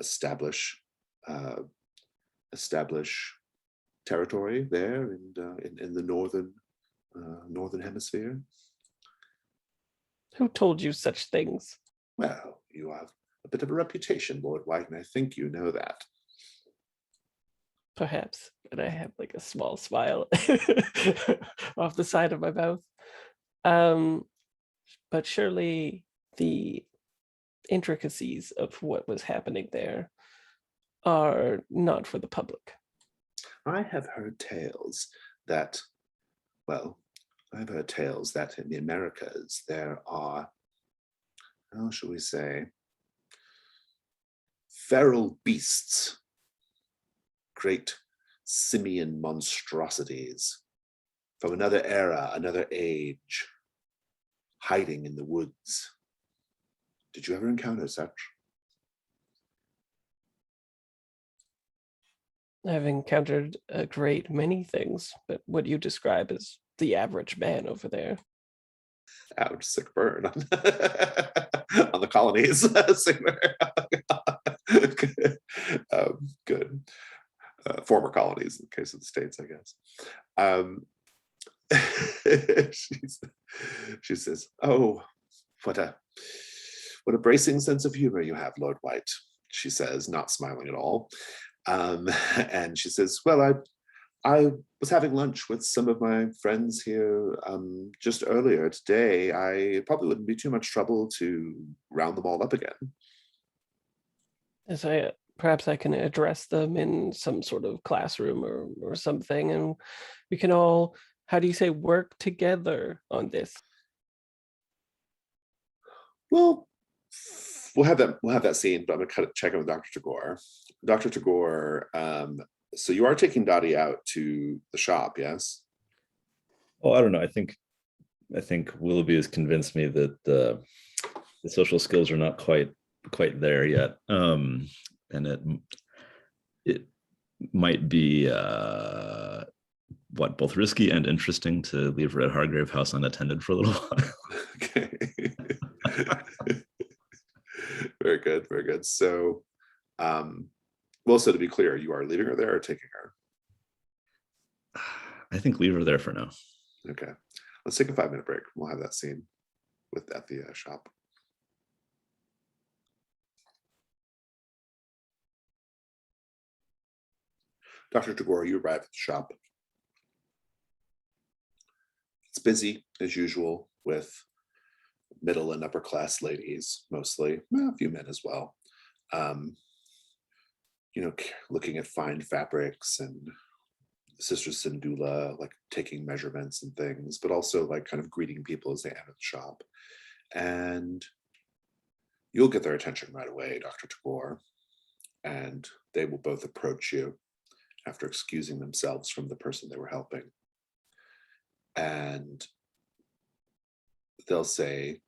establish territory there in the northern hemisphere? Who told you such things? Well, you have a bit of a reputation, Lord White, and I think you know that. Perhaps, but I have like a small smile off the side of my mouth. But surely the intricacies of what was happening there are not for the public. I have heard tales that, well, I've heard tales that in the Americas there are, how shall we say, feral beasts, great simian monstrosities from another era, another age, hiding in the woods. Did you ever encounter such? I've encountered a great many things, but what you describe as the average man over there. Ouch, sick burn on the colonies. Good. Former colonies in the case of the States, I guess. She says, "Oh, what a bracing sense of humor you have, Lord White," she says, not smiling at all. And she says, "Well, I was having lunch with some of my friends here just earlier today. It probably wouldn't be too much trouble to round them all up again." As perhaps I can address them in some sort of classroom or something, and we can all, how do you say, work together on this. Well, we'll have that scene, but I'm gonna check in with Dr. Tagore. Dr. Tagore, so you are taking Dottie out to the shop, yes? Oh, I don't know. I think Willoughby has convinced me that the social skills are not quite there yet, and it might be both risky and interesting to leave her at Hargrave House unattended for a little while. Okay. Very good, very good. So, well, so to be clear, you are leaving her there or taking her? I think leave her there for now. Okay, let's take a 5-minute break. We'll have that scene at the shop. Dr. Tagore, you arrive at the shop. It's busy as usual with middle and upper class ladies, mostly, well, a few men as well. Looking at fine fabrics, and Sister Sindula like taking measurements and things, but also like kind of greeting people as they enter the shop. And you'll get their attention right away, Dr. Tagore. And they will both approach you after excusing themselves from the person they were helping. And they'll say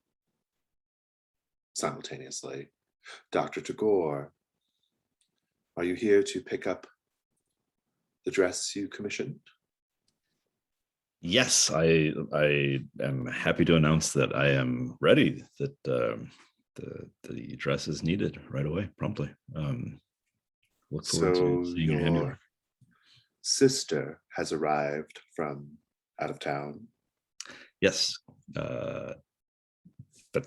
simultaneously, Dr. Tagore, are you here to pick up the dress you commissioned? Yes, I am happy to announce that I am ready, that the dress is needed right away, promptly. Look forward to So seeing your handiwork. your sister has arrived from out of town. Yes, that's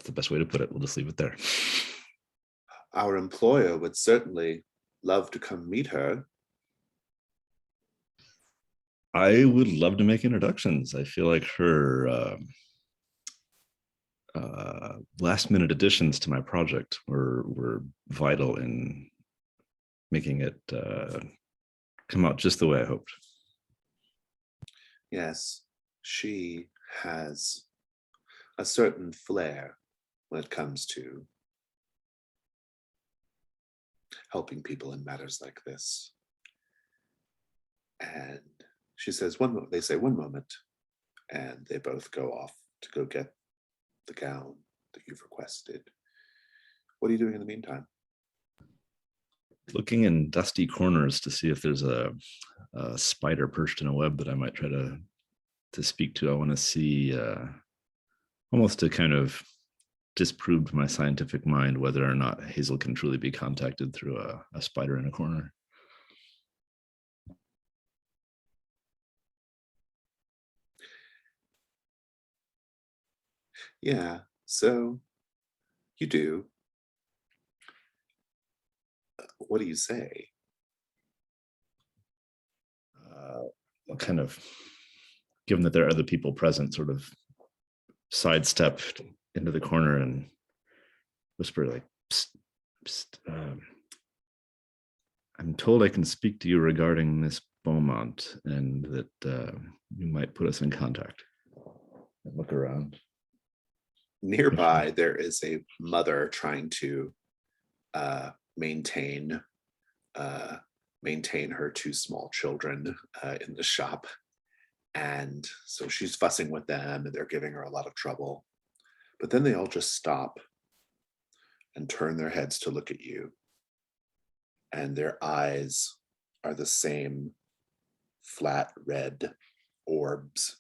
the best way to put it. We'll just leave it there. Our employer would certainly love to come meet her. I would love to make introductions. I feel like her last minute additions to my project were vital in making it come out just the way I hoped. Yes, she has a certain flair when it comes to helping people in matters like this. And she says, they say, one moment, and they both go off to go get the gown that you've requested. What are you doing in the meantime? Looking in dusty corners to see if there's a spider perched in a web that I might try to speak to. I want to see, almost to kind of disprove to my scientific mind whether or not Hazel can truly be contacted through a spider in a corner. Yeah, so you do. What do you say? I'll kind of, given that there are other people present, sort of sidestep into the corner and whisper like, psst, psst, I'm told I can speak to you regarding Miss Beaumont and that you might put us in contact. And look around. Nearby, there is a mother trying to maintain her two small children in the shop. And so she's fussing with them and they're giving her a lot of trouble. But then they all just stop and turn their heads to look at you. And their eyes are the same flat red orbs.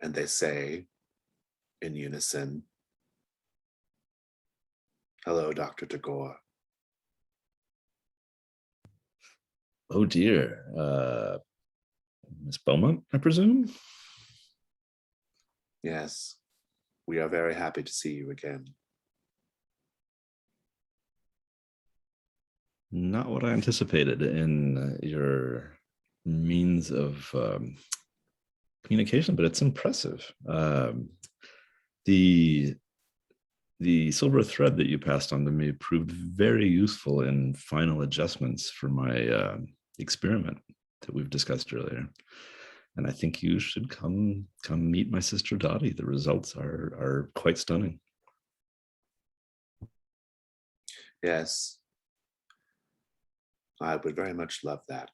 And they say in unison, hello, Dr. Tagore. Oh dear. Miss Beaumont, I presume? Yes, we are very happy to see you again. Not what I anticipated in your means of communication, but it's impressive. The silver thread that you passed on to me proved very useful in final adjustments for my experiment that we've discussed earlier. And I think you should come meet my sister Dottie. The results are quite stunning. Yes, I would very much love that.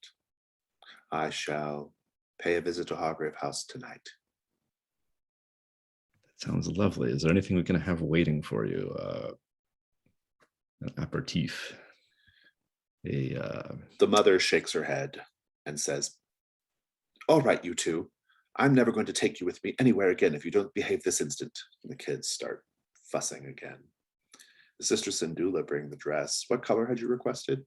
I shall pay a visit to Hargrave House tonight. That sounds lovely. Is there anything we can have waiting for you? An aperitif? The mother shakes her head and says, all right, you two, I'm never going to take you with me anywhere again if you don't behave this instant. And the kids start fussing again. The sister Sindula bring the dress. What color had you requested?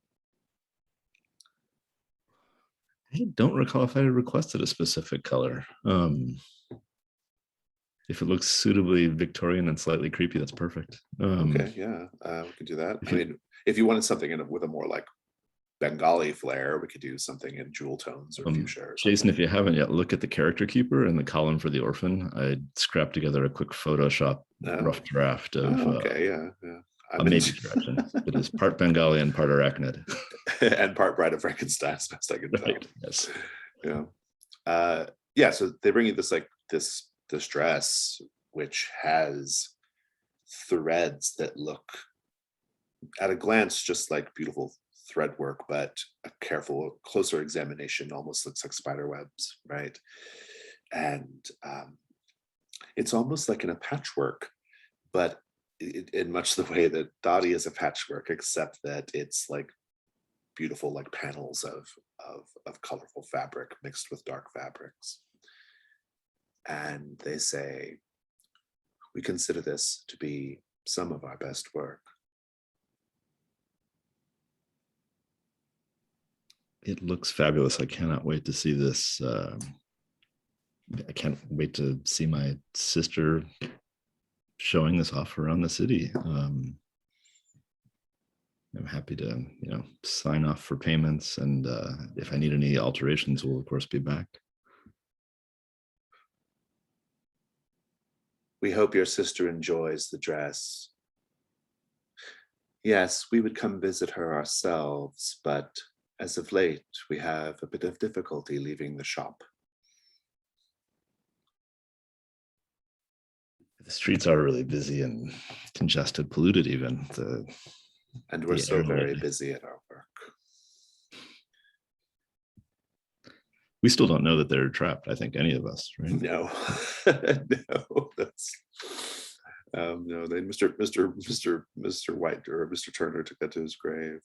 I don't recall if I requested a specific color. If it looks suitably Victorian and slightly creepy, that's perfect. Okay, yeah, we could do that. I mean, if you wanted something with a more like Bengali flair, we could do something in jewel tones or fuchsia. Or Jason, if you haven't yet, look at the character keeper and the column for the orphan. I scrapped together a quick Photoshop rough draft of okay, yeah. a maybe direction. It is part Bengali and part arachnid. And part Bride of Frankenstein, as best I can tell. Right. Yes. Yeah. Yeah, so they bring you this like this dress, which has threads that look at a glance just like beautiful thread work, but a careful, closer examination almost looks like spider webs, right? And it's almost like in a patchwork, but in much the way that Dottie is a patchwork, except that it's like beautiful, like panels of colorful fabric mixed with dark fabrics. And they say, we consider this to be some of our best work. It looks fabulous. I cannot wait to see this. I can't wait to see my sister showing this off around the city. I'm happy to, sign off for payments, and if I need any alterations, we'll of course be back. We hope your sister enjoys the dress. Yes, we would come visit her ourselves, but as of late, we have a bit of difficulty leaving the shop. The streets are really busy and congested, polluted even. And we're the so air very lately. busy at our work. We still don't know that they're trapped, I think, any of us, right? No, no, that's no. Then Mr. White or Mr. Turner took that to his grave.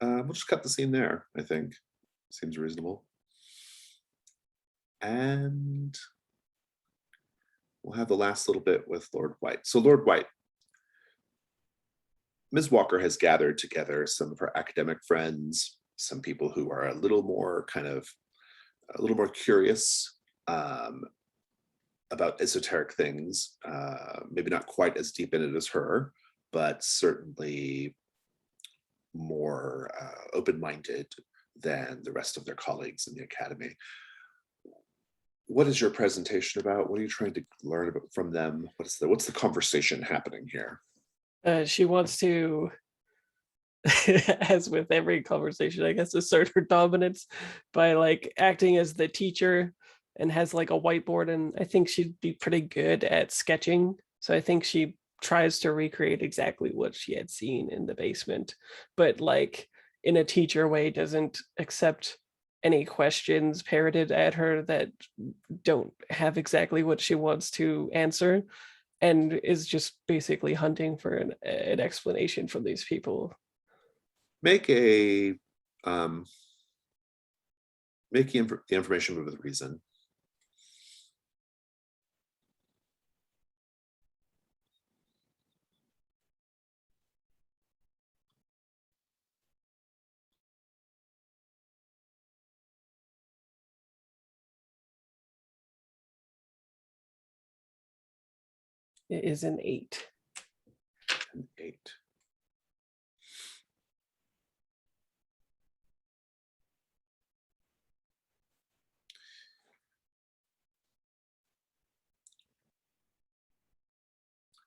We'll just cut the scene there. I think seems reasonable, and we'll have the last little bit with Lord White. So Lord White, Ms. Walker has gathered together some of her academic friends, some people who are a little more curious about esoteric things, maybe not quite as deep in it as her, but certainly more open-minded than the rest of their colleagues in the academy. What is your presentation about? What are you trying to learn about from them? What's the conversation happening here? She wants to, as with every conversation, I guess, assert her dominance by like acting as the teacher, and has like a whiteboard, and I think she'd be pretty good at sketching. So I think she tries to recreate exactly what she had seen in the basement, but like in a teacher way, doesn't accept any questions parroted at her that don't have exactly what she wants to answer, and is just basically hunting for an explanation from these people. Make the information move with reason. It is an 8. An 8.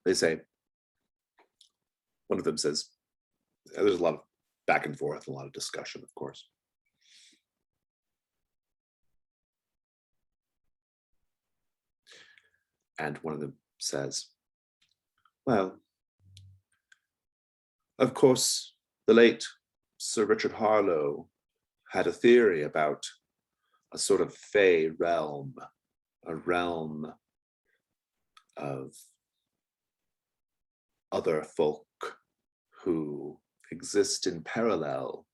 They say, one of them says, there's a lot of back and forth, a lot of discussion, of course. And one of them says, well, of course, the late Sir Richard Harlow had a theory about a sort of fey realm, a realm of other folk who exist in parallel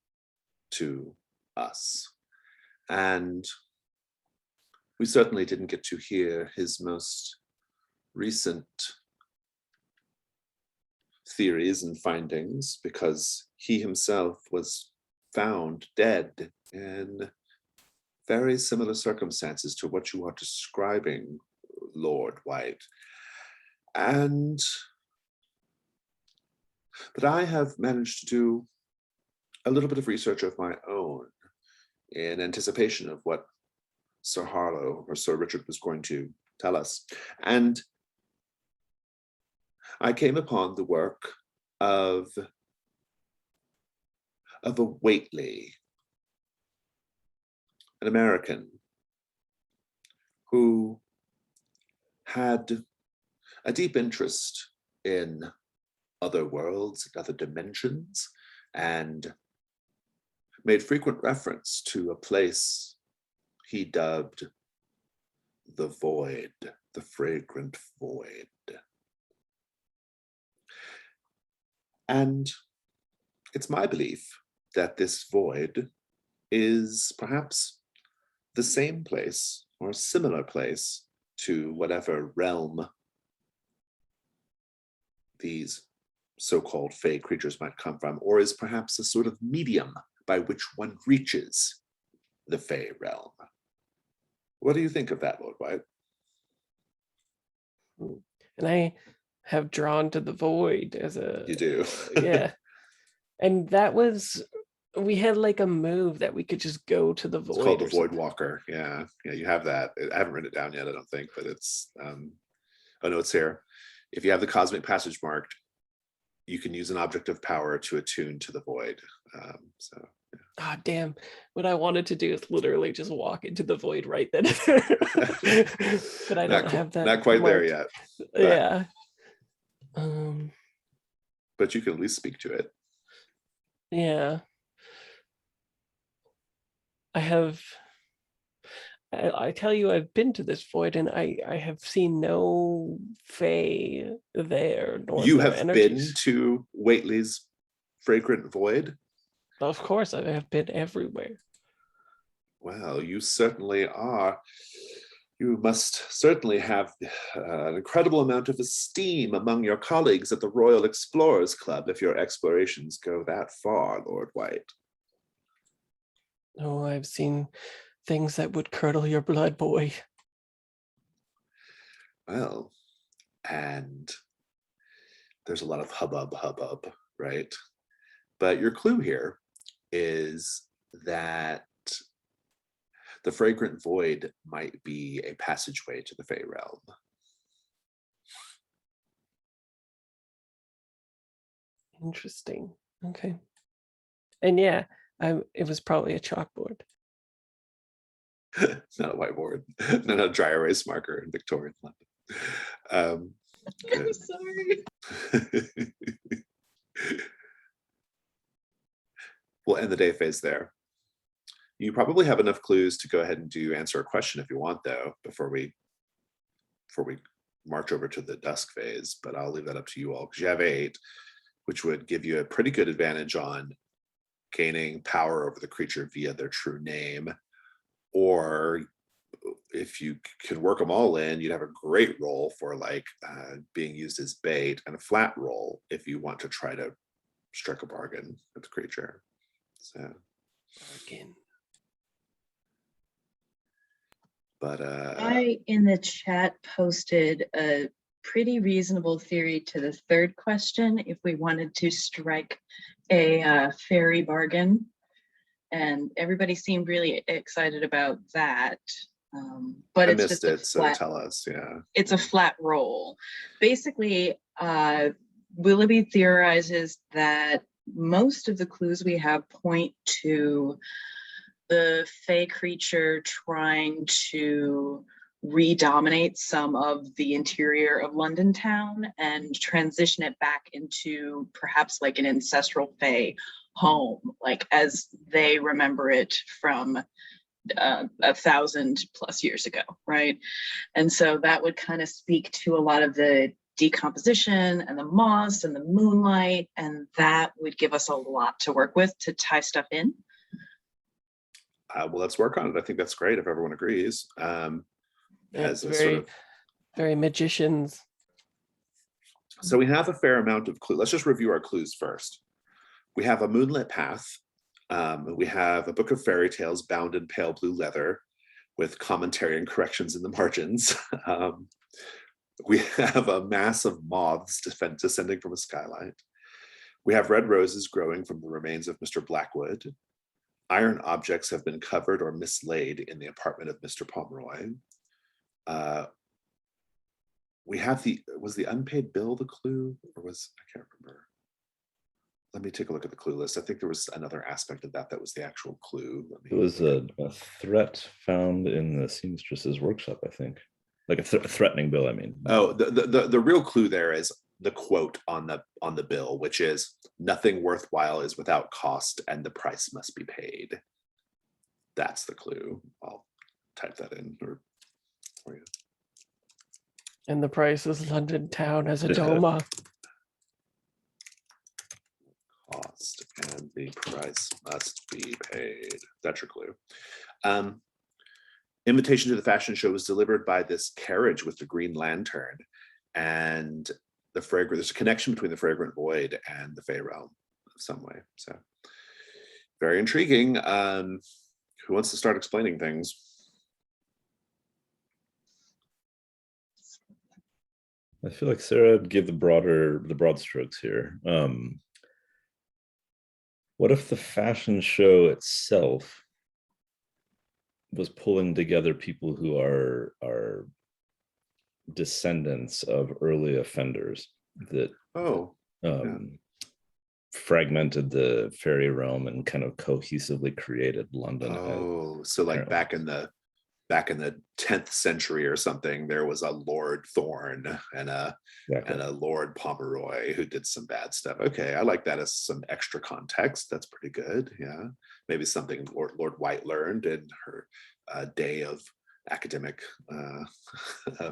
to us. And we certainly didn't get to hear his most recent theories and findings, because he himself was found dead in very similar circumstances to what you are describing, Lord White. And but I have managed to do a little bit of research of my own in anticipation of what Sir Harlow or Sir Richard was going to tell us. And I came upon the work of a Whately, an American who had a deep interest in other worlds, other dimensions, and made frequent reference to a place he dubbed the Void, the fragrant void. And it's my belief that this void is perhaps the same place or a similar place to whatever realm these so-called fey creatures might come from, or is perhaps a sort of medium by which one reaches the fey realm. What do you think of that, Lord White? And I have drawn to the void as a... You do. Yeah. And that was... We had like a move that we could just go to the void. It's called the or something. Voidwalker. Yeah, you have that. I haven't written it down yet, I don't think, but it's, oh no, it's here. If you have the cosmic passage marked, you can use an object of power to attune to the void. So, yeah. Ah, damn. What I wanted to do is literally just walk into the void right then. But I don't have that. Not quite there marked. yet. Yeah. But you can at least speak to it. Yeah. I tell you, I've been to this void and I have seen no fae there. Nor You no have energies. been to Whately's fragrant void? Of course, I have been everywhere. Well, you certainly are. You must certainly have an incredible amount of esteem among your colleagues at the Royal Explorers Club if your explorations go that far, Lord White. Oh, I've seen things that would curdle your blood, boy. Well, and there's a lot of hubbub, right? But your clue here is that the fragrant void might be a passageway to the Fey realm. Interesting. Okay. And yeah, it was probably a chalkboard. Not a whiteboard, not a dry erase marker in Victorian London. I'm sorry. We'll end the day phase there. You probably have enough clues to go ahead and answer a question if you want, though, before we march over to the dusk phase. But I'll leave that up to you all because you have 8, which would give you a pretty good advantage on gaining power over the creature via their true name. Or if you could work them all in, you'd have a great roll for like being used as bait, and a flat roll if you want to try to strike a bargain with the creature. So Bargain. But I in the chat posted a pretty reasonable theory to the third question if we wanted to strike a fairy bargain, and everybody seemed really excited about that. But I it's missed just a it, so flat, tell us. Yeah, it's a flat roll. Basically, Willoughby theorizes that most of the clues we have point to the fey creature trying to redominate some of the interior of London town and transition it back into perhaps like an ancestral fey home, like as they remember it from 1,000+ years ago, right? And so that would kind of speak to a lot of the decomposition and the moss and the moonlight, and that would give us a lot to work with to tie stuff in. well, let's work on it. I think that's great if everyone agrees. As a very, sort of, very magicians. so we have a fair amount of clues. Let's just review our clues first. We have a moonlit path. We have a book of fairy tales bound in pale blue leather with commentary and corrections in the margins. We have a mass of moths descending from a skylight. We have red roses growing from the remains of Mr. Blackwood. Iron objects have been covered or mislaid in the apartment of Mr. Pomeroy. We have was the unpaid bill the clue, or I can't remember. Let me take a look at the clue list. I think there was another aspect of that was the actual clue. It was a threat found in the seamstress's workshop, I think. Like a threatening bill, I mean. Oh, the real clue there is the quote on the bill, which is nothing worthwhile is without cost and the price must be paid. That's the clue. I'll type that in for you. And the price is London town as a doma. Cost and the price must be paid. That's your clue. Invitation to the fashion show was delivered by this carriage with the green lantern, and there's a connection between the fragrant void and the Fey realm in some way. So very intriguing. Who wants to start explaining things? I feel like Sarah gave the broad strokes here. What if the fashion show itself was pulling together people who are descendants of early offenders that fragmented the fairy realm and kind of cohesively created London? So like back in the 10th century or something, there was a Lord Thorn and a Lord Pomeroy who did some bad stuff. Okay, I like that as some extra context. That's pretty good. Yeah, maybe something Lord White learned in her day of academic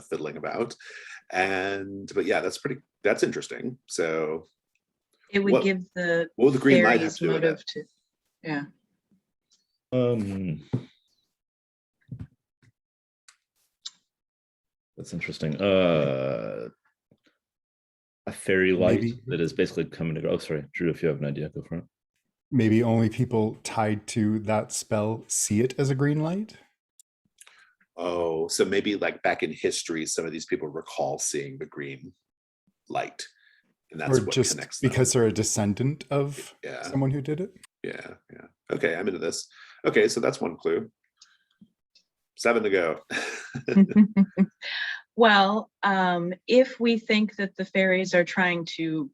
fiddling about. But yeah, that's interesting. So it would give the what would the green light have fairies to do with motive it? Yeah. That's interesting. A fairy light that is basically coming to go. Oh, sorry, Drew, if you have an idea, go for it. Maybe only people tied to that spell see it as a green light? Oh, so maybe like back in history, some of these people recall seeing the green light. And that's or what just connects them. Because they're a descendant of someone who did it? Yeah. Okay, I'm into this. Okay, so that's one clue. 7 to go. Well, if we think that the fairies are trying to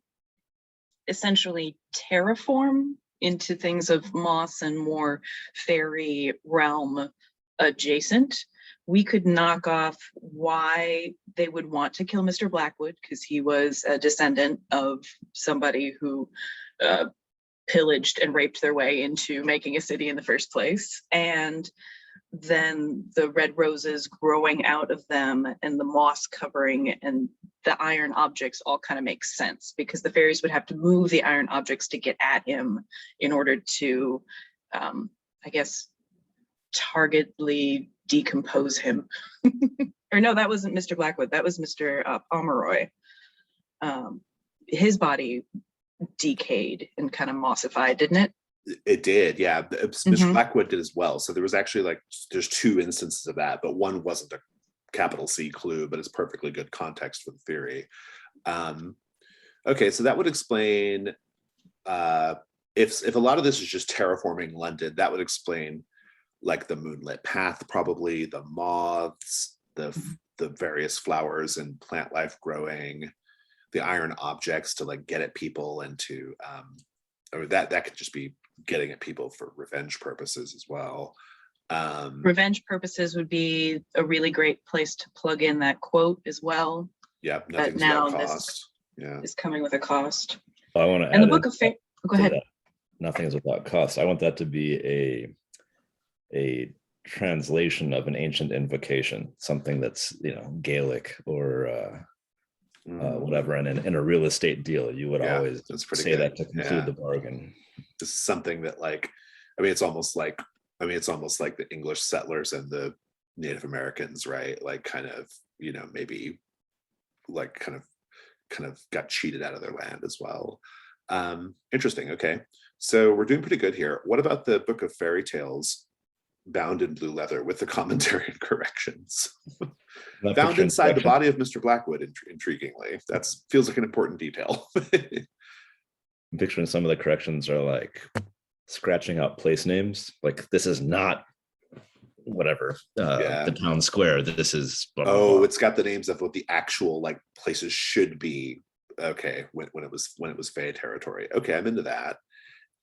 essentially terraform into things of moss and more fairy realm adjacent, we could knock off why they would want to kill Mr. Blackwood, because he was a descendant of somebody who pillaged and raped their way into making a city in the first place. And then the red roses growing out of them and the moss covering and the iron objects all kind of make sense, because the fairies would have to move the iron objects to get at him in order to, I guess, targetedly decompose him. Or no, that wasn't Mr. Blackwood. That was Mr. Pomeroy. His body decayed and kind of mossified, didn't it? It did, yeah. Mr. Blackwood did as well. So there was actually there's 2 instances of that, but one wasn't a capital C clue, but it's perfectly good context for the theory. Okay, so that would explain if a lot of this is just terraforming London, that would explain like the moonlit path, probably the moths, the various flowers and plant life growing, the iron objects to like get at people and to or that could just be getting at people for revenge purposes as well. Revenge purposes would be a really great place to plug in that quote as well. Yeah, nothing's without cost. Yeah, is coming with a cost. I want to add and the book of Fate. Go ahead. That. Nothing is without cost. I want that to be a translation of an ancient invocation, something that's Gaelic or whatever. And in a real estate deal, you would always say good. That to conclude the bargain. This is something that it's almost like the English settlers and the Native Americans, right? Like kind of, maybe like kind of got cheated out of their land as well. Interesting. Okay. So we're doing pretty good here. What about the Book of Fairy Tales bound in blue leather with the commentary and corrections? Found inside the body of Mr. Blackwood, intriguingly. That feels like an important detail. I'm picturing some of the corrections are like scratching out place names. Like, this is not whatever the town square. This is blah, blah, blah. It's got the names of what the actual like places should be. Okay, when it was Fey territory. Okay, I'm into that.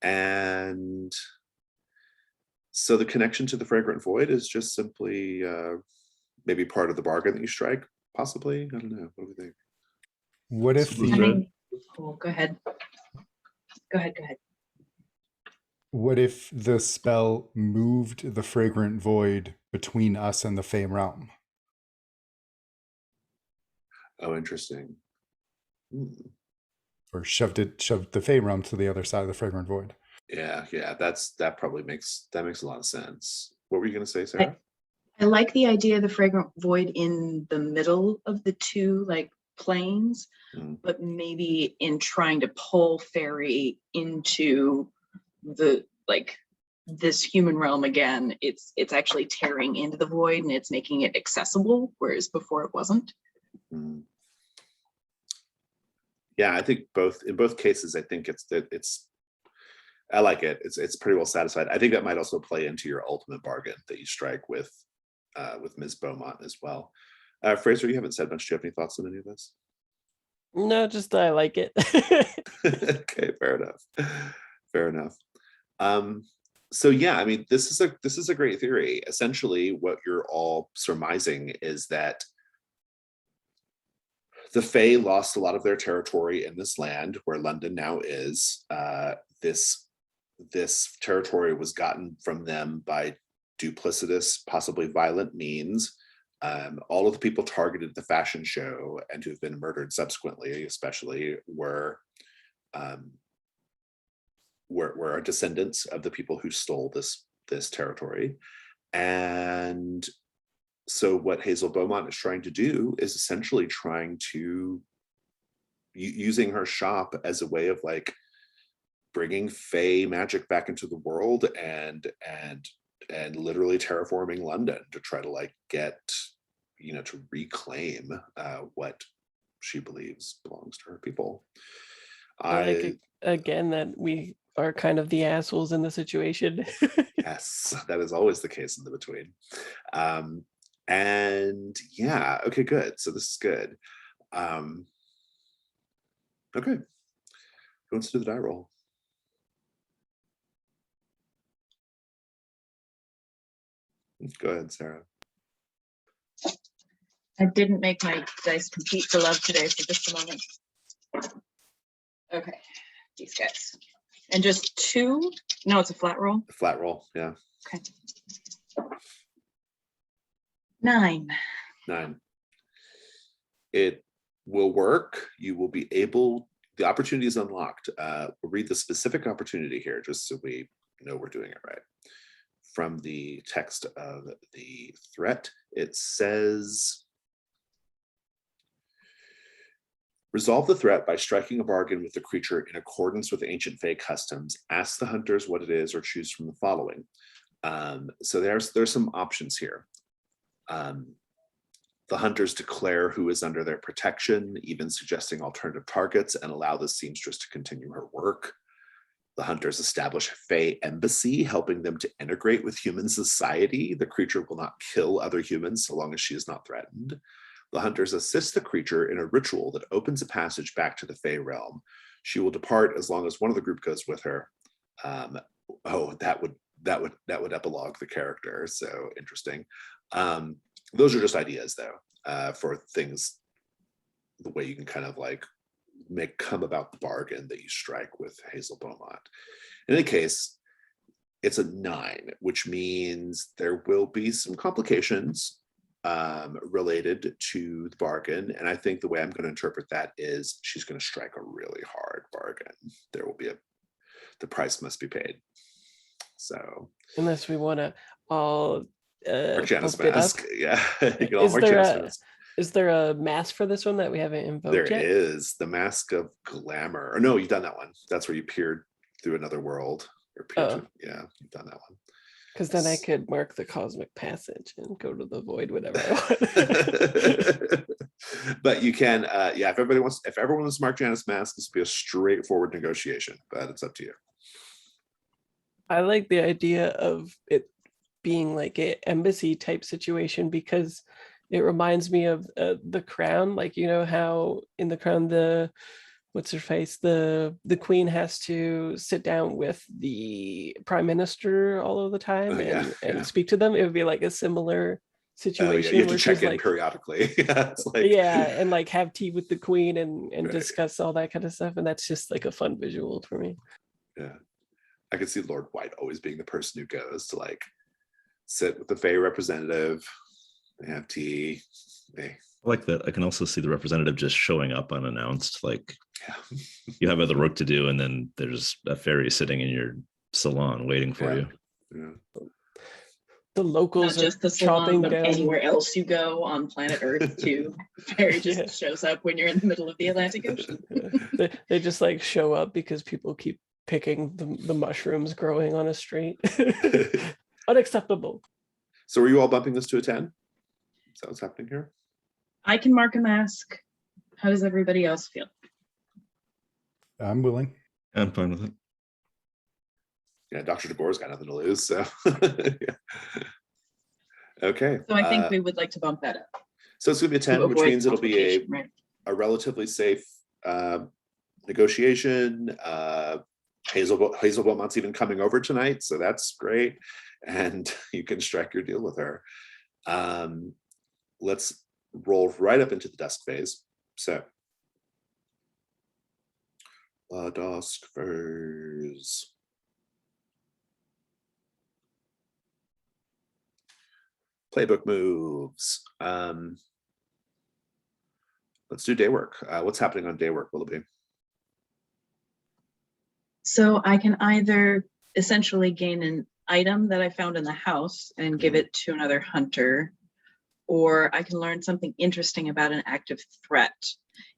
And so the connection to the fragrant void is just simply maybe part of the bargain that you strike, possibly. I don't know. What do we think? What if Smooth I the thread. mean, oh, go ahead. Go ahead. what if the spell moved the fragrant void between us and the Fey realm? Oh, interesting. Hmm. Or shoved the Fey realm to the other side of the fragrant void? Yeah, that probably makes a lot of sense. What were you going to say, Sarah? I like the idea of the fragrant void in the middle of the two like planes, but maybe in trying to pull fairy into the like this human realm again, it's actually tearing into the void and it's making it accessible, whereas before it wasn't. Mm. Yeah, I think in both cases, I think I like it. It's pretty well satisfied. I think that might also play into your ultimate bargain that you strike with Ms. Beaumont as well. Fraser, you haven't said much. Do you have any thoughts on any of this? No, just I like it. Okay, fair enough. So yeah, I mean, this is a great theory. Essentially, what you're all surmising is that the Fae lost a lot of their territory in this land where London now is. This territory was gotten from them by duplicitous, possibly violent means. All of the people targeted at the fashion show and who've been murdered subsequently, especially, were descendants of the people who stole this territory. And so what Hazel Beaumont is trying to do is essentially trying to using her shop as a way of like bringing Fae magic back into the world and literally terraforming London to try to like get, to reclaim what she believes belongs to her people. Again, that we are kind of the assholes in the situation. Yes, that is always the case in the between. And yeah, okay, good. So this is good. Okay. Who wants to do the die roll? Go ahead, Sarah. I didn't make my dice compete for love today, so just a moment. Okay, these guys. And just 2? No, it's a flat roll. Flat roll, yeah. Okay. 9. It will work. You will be able, the opportunity is unlocked. We'll read the specific opportunity here just so we know we're doing it right. From the text of the threat, it says, resolve the threat by striking a bargain with the creature in accordance with ancient Fae customs. Ask the hunters what it is or choose from the following. So there's some options here. The hunters declare who is under their protection, even suggesting alternative targets, and allow the seamstress to continue her work. The hunters establish a Fae embassy, helping them to integrate with human society. The creature will not kill other humans so long as she is not threatened. The hunters assist the creature in a ritual that opens a passage back to the Fae realm. She will depart as long as one of the group goes with her. That would epilogue the character. So interesting. Those are just ideas, though, for things, the way you can kind of like come about the bargain that you strike with Hazel Beaumont. In any case, it's a 9, which means there will be some complications related to the bargain. And I think the way I'm going to interpret that is she's going to strike a really hard bargain. There will be the price must be paid. So unless we want to all Mark Janus bump it up. Mask. Yeah. You can all Mark Janus Mask. Is there a mask for this one that we haven't invoked There yet? is the Mask of Glamour. Or no, you've done that one. That's where you peered through another world. Yeah, you've done that one. Because then I could mark the cosmic passage and go to the void whenever I want. But you can, if everyone wants to mark Janus Mask, this would be a straightforward negotiation, but it's up to you. I like the idea of it being like an embassy type situation because it reminds me of the Crown. Like, you know how in the Crown, what's her face, the queen has to sit down with the prime minister all of the time and speak to them. It would be like a similar situation you have to where check she's in like, periodically. Yeah, it's like, yeah, and like have tea with the queen and Right. discuss all that kind of stuff. And that's just like a fun visual for me. yeah. I could see Lord White always being the person who goes to like sit with the Fae representative. They have tea. They, I like that. I can also see the representative just showing up unannounced. Like yeah. you have other work to do, and then there's a fairy sitting in your salon waiting for Yeah. you. Yeah. The Not locals are just the salon, chopping but down. anywhere else you go on planet Earth too. Fairy just Yeah. shows up when you're in the middle of the Atlantic Ocean. They just like show up because people keep picking the mushrooms growing on a street. Unacceptable. So are you all bumping this to a 10? Is that what's happening here? I can mark a mask. How does everybody else feel? I'm willing. I'm fine with it. Yeah, Dr. DeGore's got nothing to lose, so yeah. Okay. So I think we would like to bump that up. So it's gonna be a to 10, which avoid means it'll be complication, right? a relatively safe negotiation. Hazel Beaumont's even coming over tonight, so that's great. And you can strike your deal with her. Let's roll right up into the dusk phase. So the dusk phase. Playbook moves. Let's do day work. What's happening on day work, Willoughby? So I can either essentially gain an item that I found in the house and give it to another hunter, or I can learn something interesting about an active threat.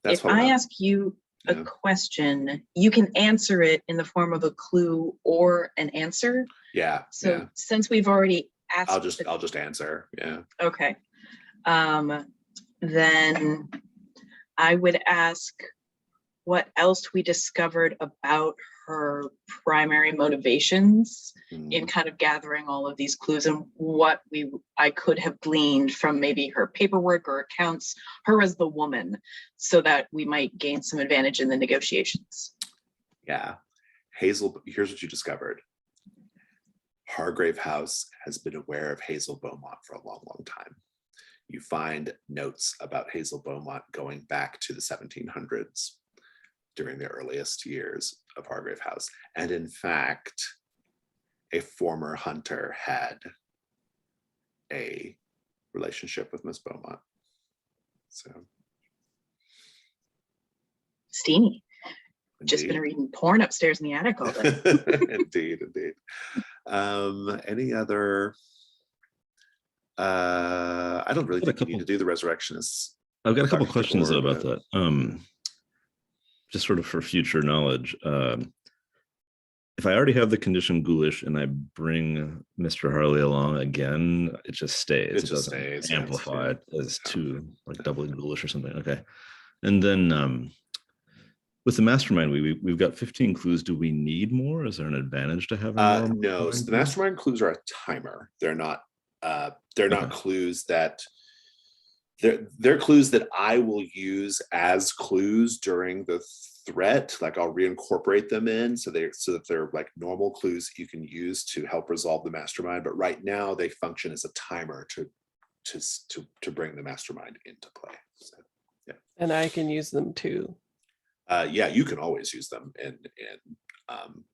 That's If I ask you a Yeah. question, you can answer it in the form of a clue or an answer. Yeah. So yeah. since we've already asked, I'll just answer. Yeah. okay. Then I would ask what else we discovered about her primary motivations in kind of gathering all of these clues, and what I could have gleaned from maybe her paperwork or accounts, her as the woman, so that we might gain some advantage in the negotiations. Yeah. Hazel, here's what you discovered. Hargrave House has been aware of Hazel Beaumont for a long, long time. You find notes about Hazel Beaumont going back to the 1700s during the earliest years of Hargrave House. And in fact, a former hunter had a relationship with Miss Beaumont. So Steamy. indeed. Just been reading porn upstairs in the attic all day. Indeed. Any other I don't really think you need to do the resurrectionists. I've got a couple Dr. questions DeGore, about but- that. Just sort of for future knowledge. If I already have the condition ghoulish and I bring Mr. Harley along again, it just stays. It just doesn't stays, amplify it yeah. as too like doubly ghoulish or something. Okay. And then with the mastermind, we've got 15 clues. Do we need more? Is there an advantage to having more? No, so the mastermind clues are a timer. They're not Okay. clues that they're clues that I will use as clues during the threat. Like I'll reincorporate them in so that they're like normal clues you can use to help resolve the mastermind. But right now they function as a timer to bring the mastermind into play. So, yeah. And I can use them too. Yeah, you can always use them in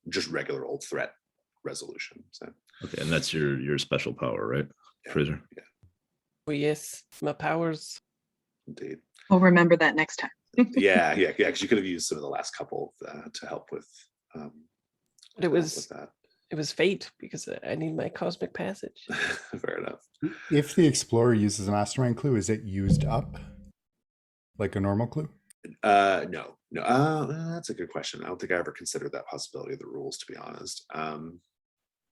just regular old threat resolution. So Okay, and that's your special power, right, Fraser? Yeah, Oh yes, my powers. indeed. We'll remember that next time. yeah, because you could have used some of the last couple to help with. But it was with that. it was fate because I need my cosmic passage. Fair enough. If the explorer uses a mastermind clue, is it used up like a normal clue? No. That's a good question. I don't think I ever considered that possibility of the rules, to be honest.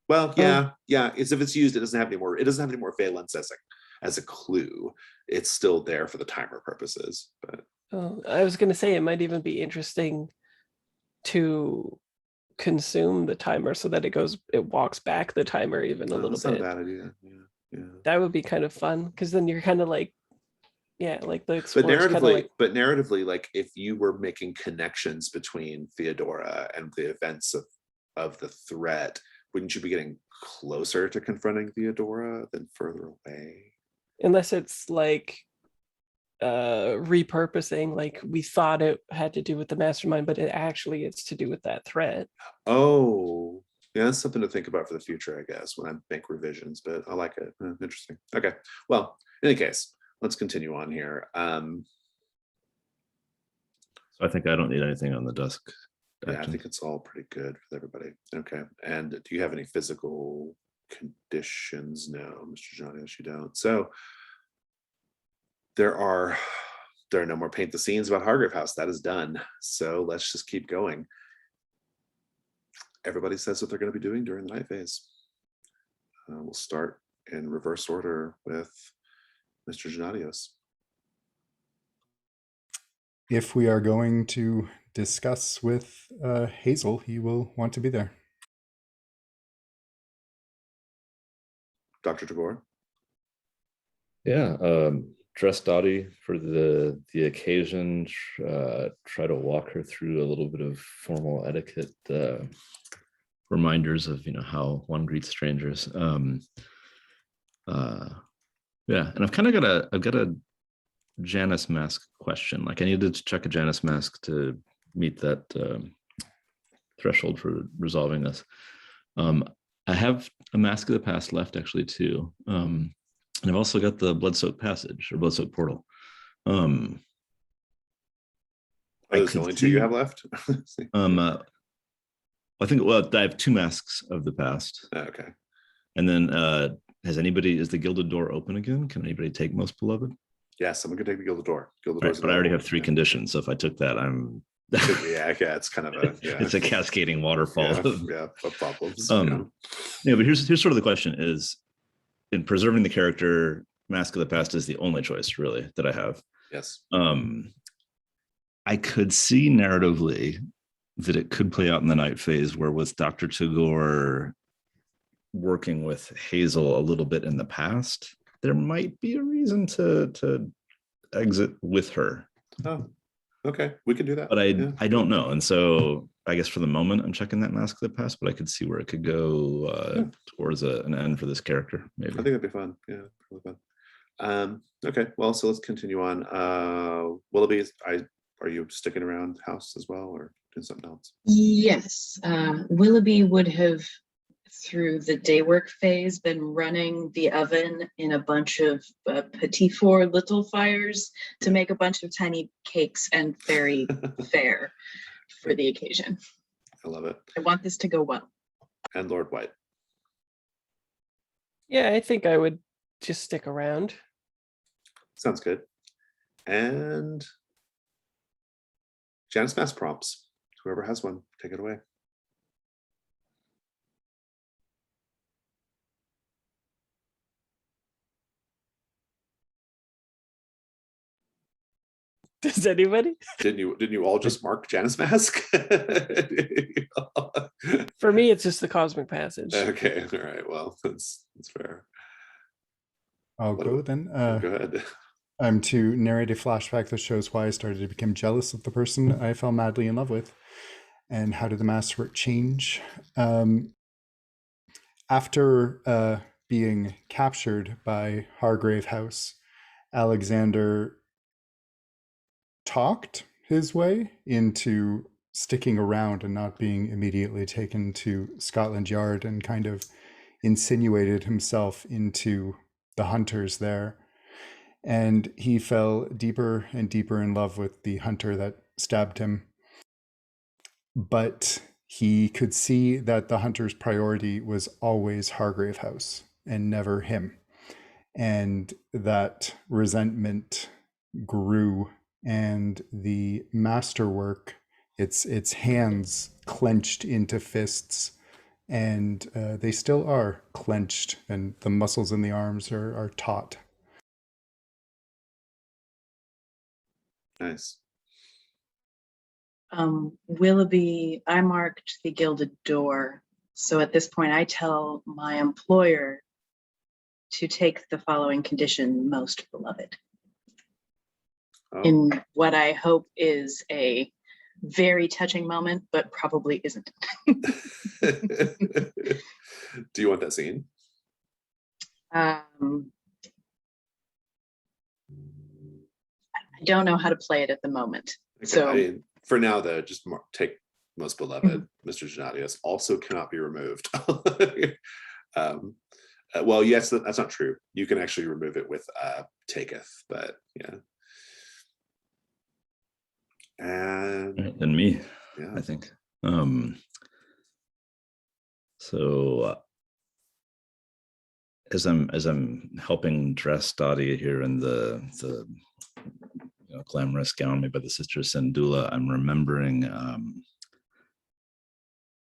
Well, yeah. It's if it's used, it doesn't have any more valence as a clue. It's still there for the timer purposes. But I was going to say it might even be interesting to consume the timer so that it walks back the timer even a little that's not a bit. bad idea. Yeah. That would be kind of fun because then you're kind of like, yeah, like the But explorer's kind of like, narratively, like if you were making connections between Theodora and the events of the threat, wouldn't you be getting closer to confronting Theodora than further away? unless it's like repurposing, like we thought it had to do with the mastermind, but it's to do with that threat. Oh, yeah, that's something to think about for the future, I guess, when I make revisions, but I like it. Interesting. Okay, well, in any case, let's continue on here. So I think I don't need anything on the dusk. Yeah, I action. think it's all pretty good with everybody. Okay, and do you have any physical conditions? No, Mr. Johnny, you don't. So there are no more paint the scenes about Hargrave House. That is done. So let's just keep going. Everybody says what they're going to be doing during the night phase. We'll start in reverse order with Mr. Gennadios. If we are going to discuss with Hazel, he will want to be there. Dr. Tagore? Yeah, dress Dottie for the occasion. Try to walk her through a little bit of formal etiquette, reminders of how one greets strangers. Yeah, and I've got a Janus Mask question. Like I needed to check a Janus Mask to meet that threshold for resolving this. I have a Mask of the Past left actually too. And I've also got the Blood-Soaked Passage or Blood-Soaked Portal. Those the only two you have left? I think, I have 2 Masks of the Past. Okay. And then is the Gilded Door open again? Can anybody take Most Beloved? Yeah, someone can take the Gilded Door. Right, but I already have 3 conditions, so if I took that, I'm yeah, it's kind of a it's a cascading waterfall of problems. But here's sort of the question: is in preserving the character, Mask of the Past is the only choice really that I have. Yes. I could see narratively that it could play out in the night phase, where with Dr. Tagore working with Hazel a little bit in the past, there might be a reason to exit with her. Oh, okay, we can do that. But I don't know, and so I guess for the moment I'm checking that Mask of the Past, but I could see where it could go towards an end for this character. Maybe I think that'd be fun. Yeah, really fun. Okay, well, so let's continue on. Willoughby, are you sticking around house as well, or doing something else? Yes, Willoughby would have, through the day work phase, been running the oven in a bunch of petit four little fires to make a bunch of tiny cakes and very fair for the occasion. I love it. I want this to go well. And Lord White. Yeah, I think I would just stick around. Sounds good. And Janus Mask prompts. Whoever has one, take it away. Does anybody? Didn't you all just mark Janus Mask? For me, it's just the Cosmic Passage. Okay, all right. Well, that's fair. I'll go then. Go ahead. I'm to narrate a flashback that shows why I started to become jealous of the person I fell madly in love with, and how did the mask change. After being captured by Hargrave House, Alexander talked his way into sticking around and not being immediately taken to Scotland Yard, and kind of insinuated himself into the hunters there. And he fell deeper and deeper in love with the hunter that stabbed him. But he could see that the hunter's priority was always Hargrave House and never him. And that resentment grew, and the masterwork, its hands clenched into fists, and they still are clenched, and the muscles in the arms are taut. Nice. Willoughby, I marked the Gilded Door. So at this point, I tell my employer to take the following condition, Most Beloved. Oh. In what I hope is a very touching moment, but probably isn't. Do you want that scene? I don't know how to play it at the moment. Okay, So I mean, for now, though, just take most beloved, Mr. Gennadius, also cannot be removed. Well, yes, that's not true. You can actually remove it with taketh, but yeah. And me, yeah. I think. So as I'm helping dress Dottie here in the glamorous gown made by the Sister Sandula, I'm remembering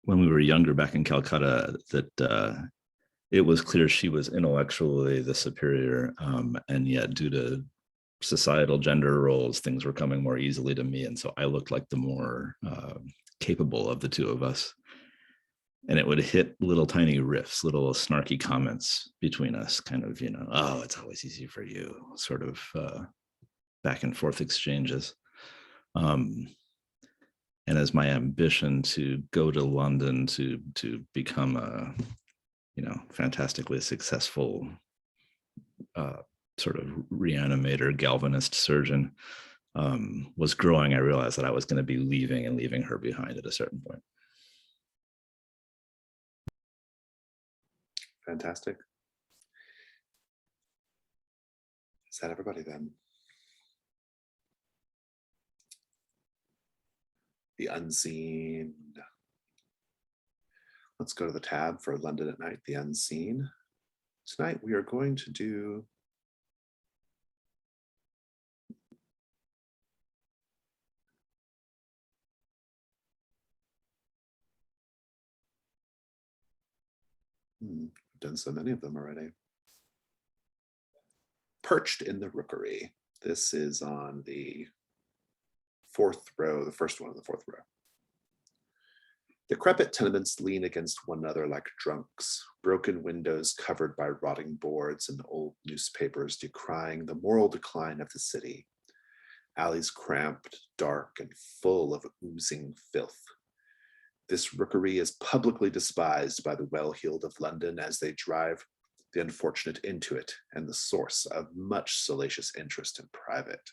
when we were younger back in Calcutta that it was clear she was intellectually the superior, and yet due to societal gender roles, things were coming more easily to me, and so I looked like the more capable of the two of us. And it would hit little tiny riffs, little snarky comments between us, kind of, oh, it's always easy for you, sort of back and forth exchanges. And as my ambition to go to London to become a, fantastically successful sort of reanimator, galvanist surgeon was growing, I realized that I was going to be leaving her behind at a certain point. Fantastic. Is that everybody then? The Unseen. Let's go to the tab for London at Night, The Unseen. Tonight we are going to do I've done so many of them already. Perched in the Rookery. This is on the fourth row, the first one on the fourth row. Decrepit tenements lean against one another like drunks, broken windows covered by rotting boards and old newspapers decrying the moral decline of the city. Alleys cramped, dark, and full of oozing filth. This rookery is publicly despised by the well-heeled of London as they drive the unfortunate into it, and the source of much salacious interest in private.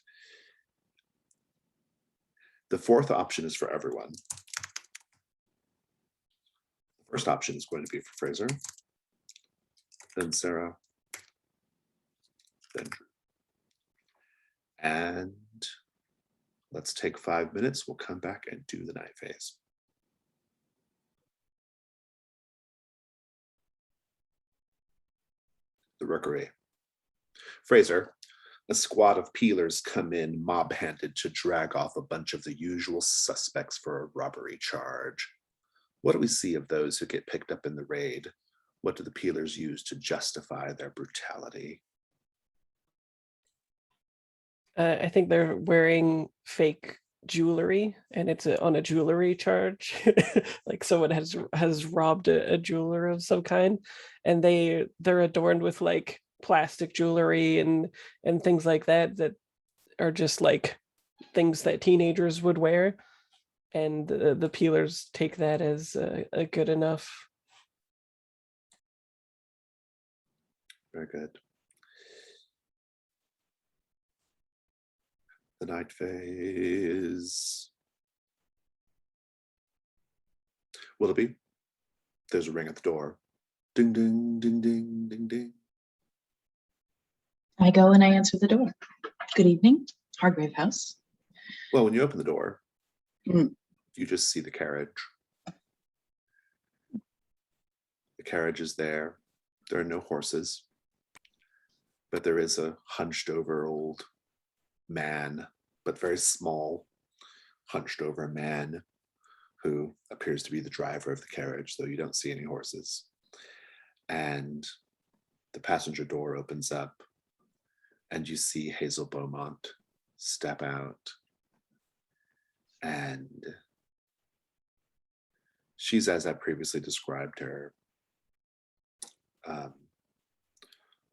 The fourth option is for everyone. The first option is going to be for Fraser, then Sarah, then Drew. And let's take 5 minutes. We'll come back and do the night phase. The Rookery. Fraser, a squad of peelers come in mob-handed to drag off a bunch of the usual suspects for a robbery charge. What do we see of those who get picked up in the raid? What do the peelers use to justify their brutality? I think they're wearing fake jewelry, and it's on a jewelry charge. Like someone has robbed a jeweler of some kind, and they're adorned with like plastic jewelry and things like that are just like things that teenagers would wear, and the peelers take that as a good enough. Very good. The night phase. Willoughby, there's a ring at the door. Ding, ding, ding, ding, ding, ding. I go and I answer the door. Good evening, Hargrave House. Well, when you open the door, Mm. you just see the carriage. The carriage is there. There are no horses, but there is a hunched over old man, but very small, hunched over man who appears to be the driver of the carriage, though you don't see any horses. And the passenger door opens up and you see Hazel Beaumont step out. And she's, as I previously described her,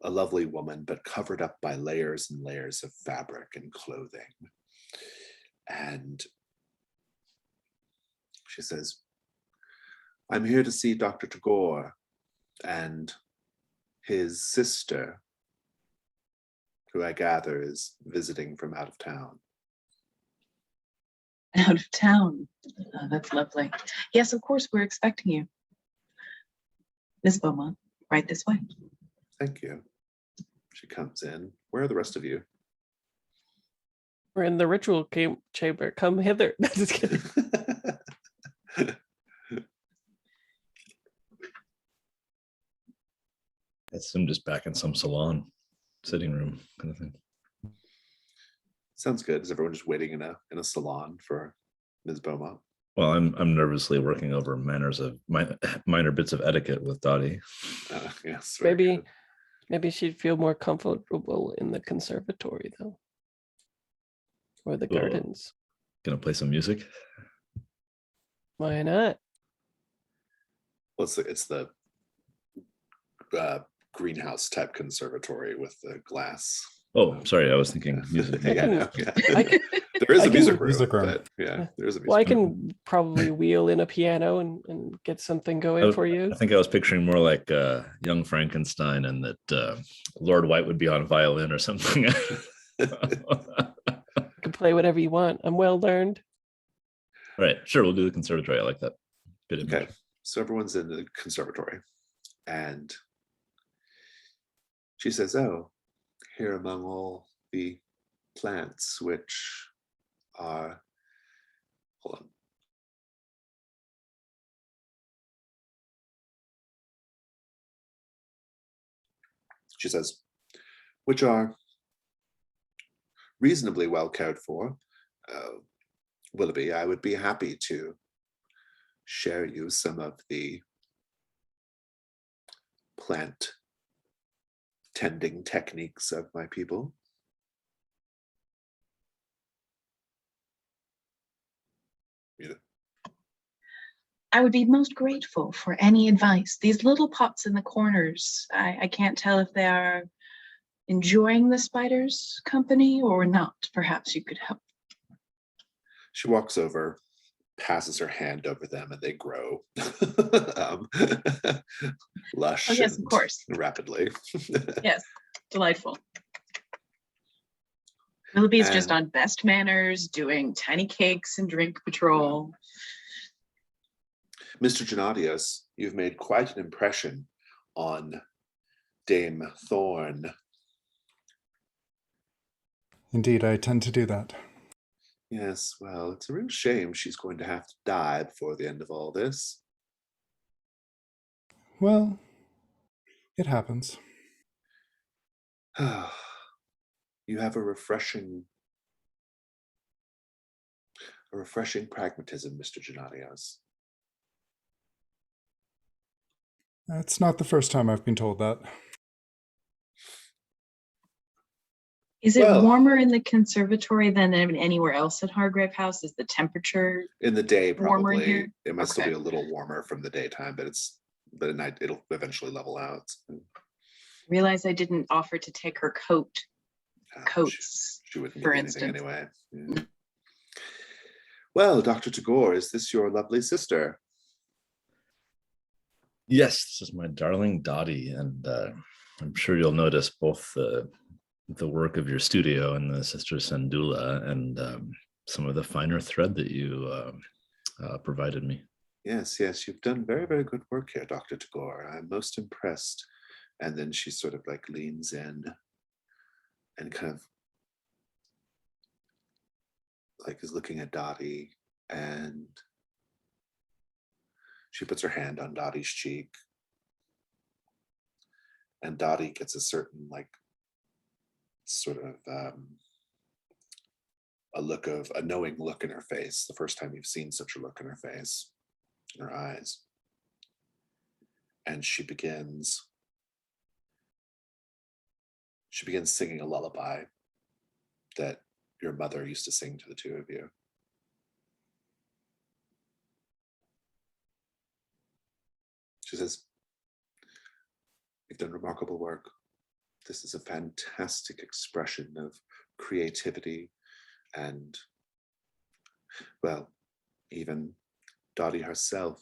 a lovely woman, but covered up by layers and layers of fabric and clothing. And she says, I'm here to see Dr. Tagore and his sister. who I gather is visiting from out of town. Out of town. That's lovely. Yes, of course, we're expecting you. Miss Beaumont, right this way. Thank you. She comes in. Where are the rest of you? We're in the ritual chamber. Come hither. Just kidding. I assume just back in some salon, sitting room kind of thing. Sounds good. Is everyone just waiting in a salon for Ms. Beaumont? Well, I'm nervously working over minor bits of etiquette with Dottie. Yes. very Maybe good. maybe she'd feel more comfortable in the conservatory though. Or the Cool. gardens. Gonna play some music. Why not? Well, it's the greenhouse type conservatory with the glass. Oh, sorry, I was thinking music. Yeah, can- no, yeah. I can- There is I a can- music room, Music room. but yeah, there is a music Well, I room. can probably wheel in a piano and get something going for you. I think I was picturing more like Young Frankenstein, and that Lord White would be on violin or something. You can play whatever you want. I'm well learned. All right, sure, we'll do the conservatory. I like that. Good image. Okay, so everyone's in the conservatory, and she says, "Oh, here among all the plants which are, hold on." She says, which are reasonably well cared for. Willoughby, I would be happy to share you some of the plant tending techniques of my people. You know, I would be most grateful for any advice. These little pots in the corners, I can't tell if they are enjoying the spider's company or not. Perhaps you could help. she walks over, passes her hand over them, and they grow lush Oh, yes, of and course. rapidly. Yes, delightful. Willoughby's just And- on best manners, doing tiny cakes and drink patrol. Mr. Gennadios, you've made quite an impression on Dame Thorne. Indeed, I tend to do that. Yes, well, it's a real shame she's going to have to die before the end of all this. Well, it happens. You have a refreshing pragmatism, Mr. Gennadios. It's not the first time I've been told that. Is it Well- warmer in the conservatory than anywhere else at Hargrave House? Is the temperature? In the day, Warmer in probably here? it might still Okay. be a little warmer from the daytime, but at night it'll eventually level out. Realize I didn't offer to take her coat. Coats, She wouldn't for need anything instance. anyway. Yeah. Well, Dr. Tagore, is this your lovely sister? Yes, this is my darling Dottie, and I'm sure you'll notice both the work of your studio and the Sister Sandula, and some of the finer thread that you provided me. Yes, you've done very, very good work here, Dr. Tagore. I'm most impressed. And then she sort of like leans in and kind of like is looking at Dottie, and she puts her hand on Dottie's cheek, and Dottie gets a certain like sort of a knowing look in her face. The first time you've seen such a look in her face, in her eyes. And she begins singing a lullaby that your mother used to sing to the two of you. She says, "You've done remarkable work. This is a fantastic expression of creativity and, well, even Dottie herself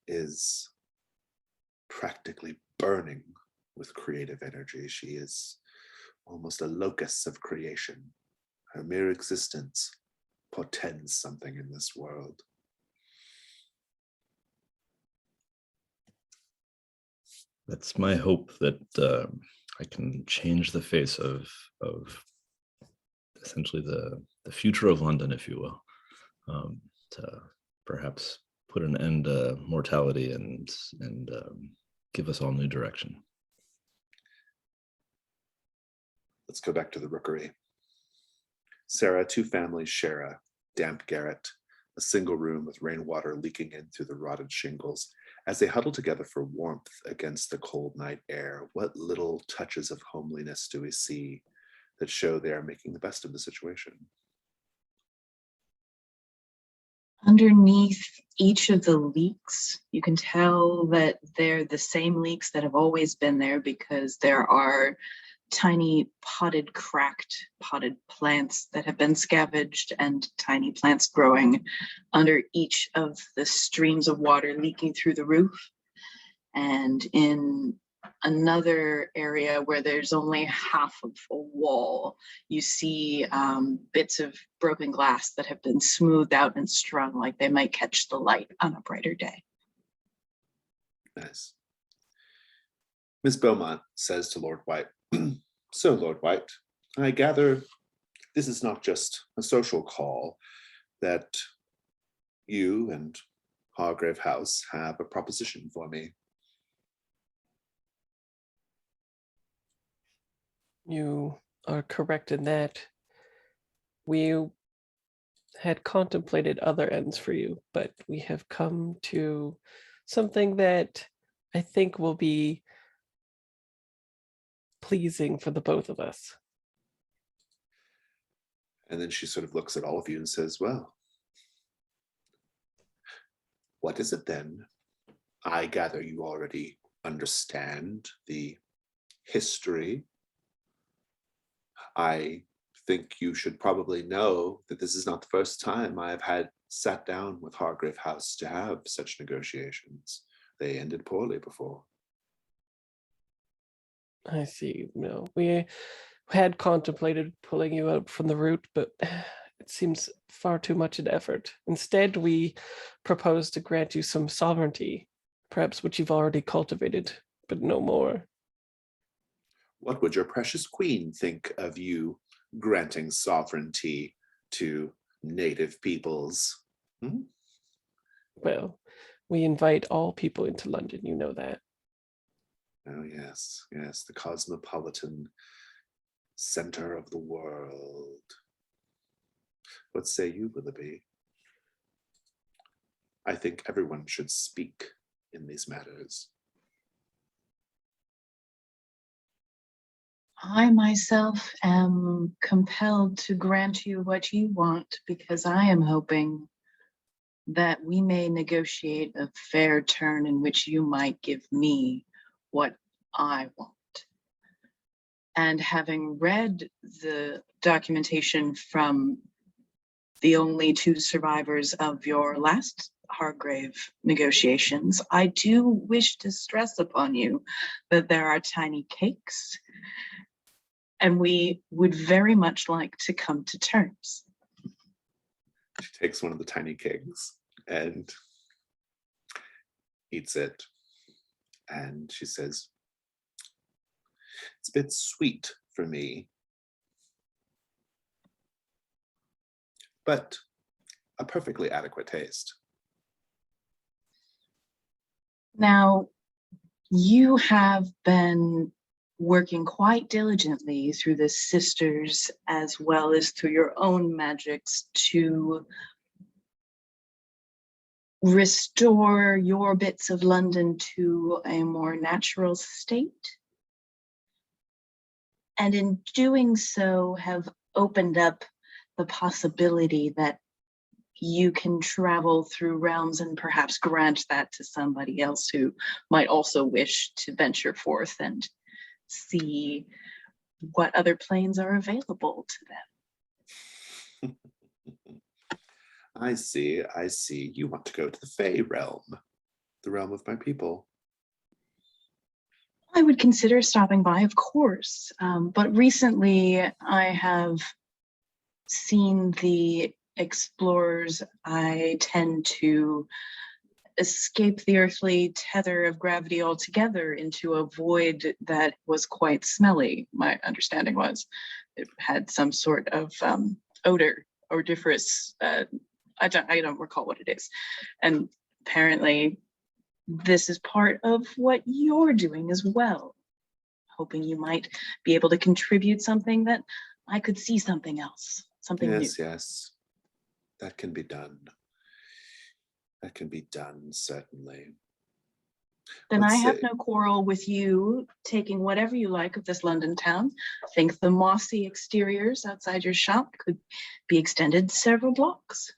is practically burning with creative energy. She is almost a locus of creation. Her mere existence portends something in this world. That's my hope, that I can change the face of essentially the future of London, if you will, to perhaps put an end to mortality and give us all new direction. Let's go back to the rookery. Sarah, 2 families share a damp garret, a single room with rainwater leaking in through the rotted shingles. As they huddle together for warmth against the cold night air, what little touches of homeliness do we see that show they are making the best of the situation? Underneath each of the leaks, you can tell that they're the same leaks that have always been there, because there are tiny cracked potted plants that have been scavenged, and tiny plants growing under each of the streams of water leaking through the roof. And in another area where there's only half of a wall, you see bits of broken glass that have been smoothed out and strung like they might catch the light on a brighter day. Nice. Miss Beaumont says to Lord White, "So, Lord White, I gather this is not just a social call, that you and Hargrave House have a proposition for me." You are correct in that. We had contemplated other ends for you, but we have come to something that I think will be pleasing for the both of us. And then she sort of looks at all of you and says, "Well, what is it then? I gather you already understand the history. I think you should probably know that this is not the first time I have sat down with Hargrave House to have such negotiations. They ended poorly before." I see. No, we had contemplated pulling you out from the route, but it seems far too much an effort. Instead, we propose to grant you some sovereignty, perhaps which you've already cultivated, but no more. What would your precious queen think of you granting sovereignty to native peoples? Hmm? Well, we invite all people into London, you know that. Oh, yes, yes, the cosmopolitan center of the world. What say you, Willoughby? I think everyone should speak in these matters. I myself am compelled to grant you what you want, because I am hoping that we may negotiate a fair turn in which you might give me what I want. And having read the documentation from the only 2 survivors of your last Hargrave negotiations, I do wish to stress upon you that there are tiny cakes, and we would very much like to come to terms. She takes one of the tiny cakes and eats it. And she says, "It's a bit sweet for me, but a perfectly adequate taste." Now, you have been working quite diligently through the sisters, as well as through your own magics, to restore your bits of London to a more natural state. And in doing so, have opened up the possibility that you can travel through realms and perhaps grant that to somebody else who might also wish to venture forth and see what other planes are available to them. I see, I see. You want to go to the Fey realm, the realm of my people. I would consider stopping by, of course. But recently I have seen the explorers I tend to escape the earthly tether of gravity altogether into a void that was quite smelly. My understanding was it had some sort of odor, odoriferous. I don't recall what it is, and apparently this is part of what you're doing as well. Hoping you might be able to contribute something that I could see something else, something new. Yes, that can be done. That can be done, certainly. Then Let's I have see. no quarrel with you taking whatever you like of this London town. I think the mossy exteriors outside your shop could be extended several blocks.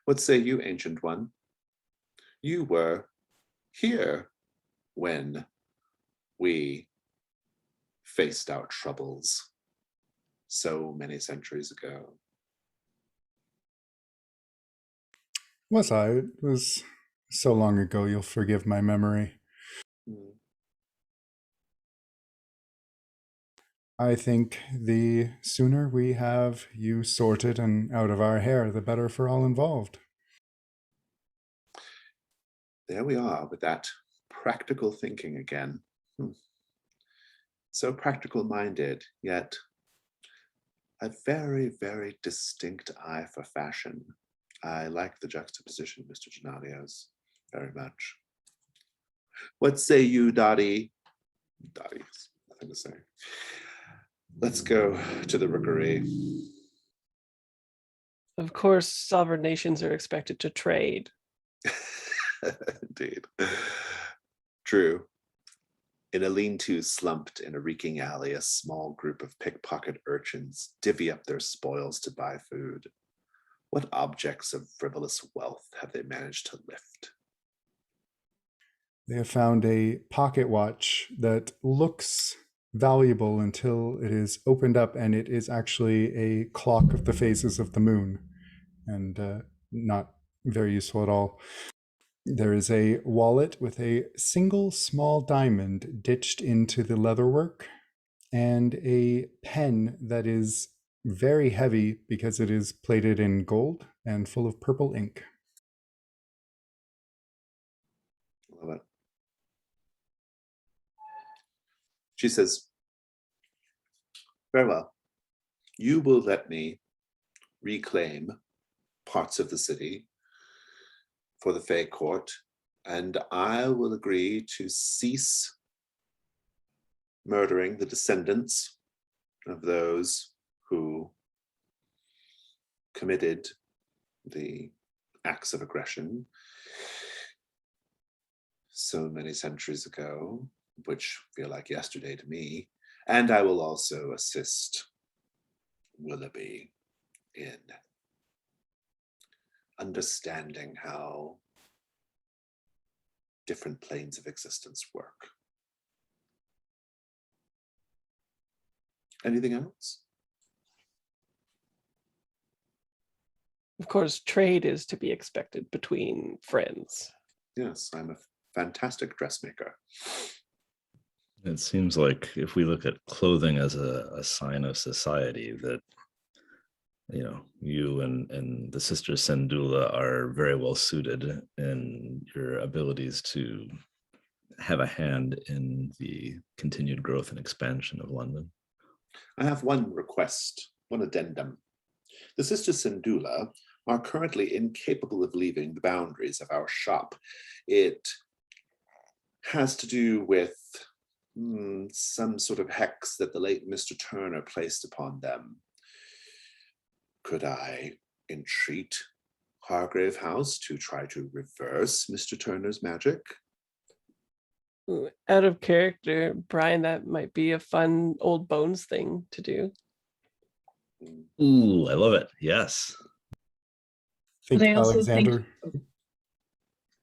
What say you, Ancient One? You were here when we faced our troubles so many centuries ago. Was I? It was so long ago, you'll forgive my memory. Hmm. I think the sooner we have you sorted and out of our hair, the better for all involved. There we are with that practical thinking again. So practical minded, yet a very, very distinct eye for fashion. I like the juxtaposition, Mr. Gennadios, very much. What say you, Dottie? Dottie's nothing to say. Let's go to the rookery. Of course, sovereign nations are expected to trade. Indeed. True. In a lean-to slumped in a reeking alley, a small group of pickpocket urchins divvy up their spoils to buy food. What objects of frivolous wealth have they managed to lift? They have found a pocket watch that looks valuable until it is opened up and it is actually a clock of the phases of the moon, and not very useful at all. There is a wallet with a single small diamond ditched into the leatherwork, and a pen that is very heavy because it is plated in gold and full of purple ink. Love it. She says, very well. You will let me reclaim parts of the city for the Fae Court, and I will agree to cease murdering the descendants of those who committed the acts of aggression so many centuries ago, which feel like yesterday to me. And I will also assist Willoughby in understanding how different planes of existence work. Anything else? Of course, trade is to be expected between friends. Yes, I'm a fantastic dressmaker. It seems like if we look at clothing as a sign of society, that you and the sister Sendula are very well suited in your abilities to have a hand in the continued growth and expansion of London. I have one request, one addendum. The sisters Sendula are currently incapable of leaving the boundaries of our shop. It has to do with some sort of hex that the late Mr. Turner placed upon them. Could I entreat Hargrave House to try to reverse Mr. Turner's magic? Ooh, out of character, Brian, that might be a fun old bones thing to do. Ooh, I love it. Yes. I think But I also Alexander.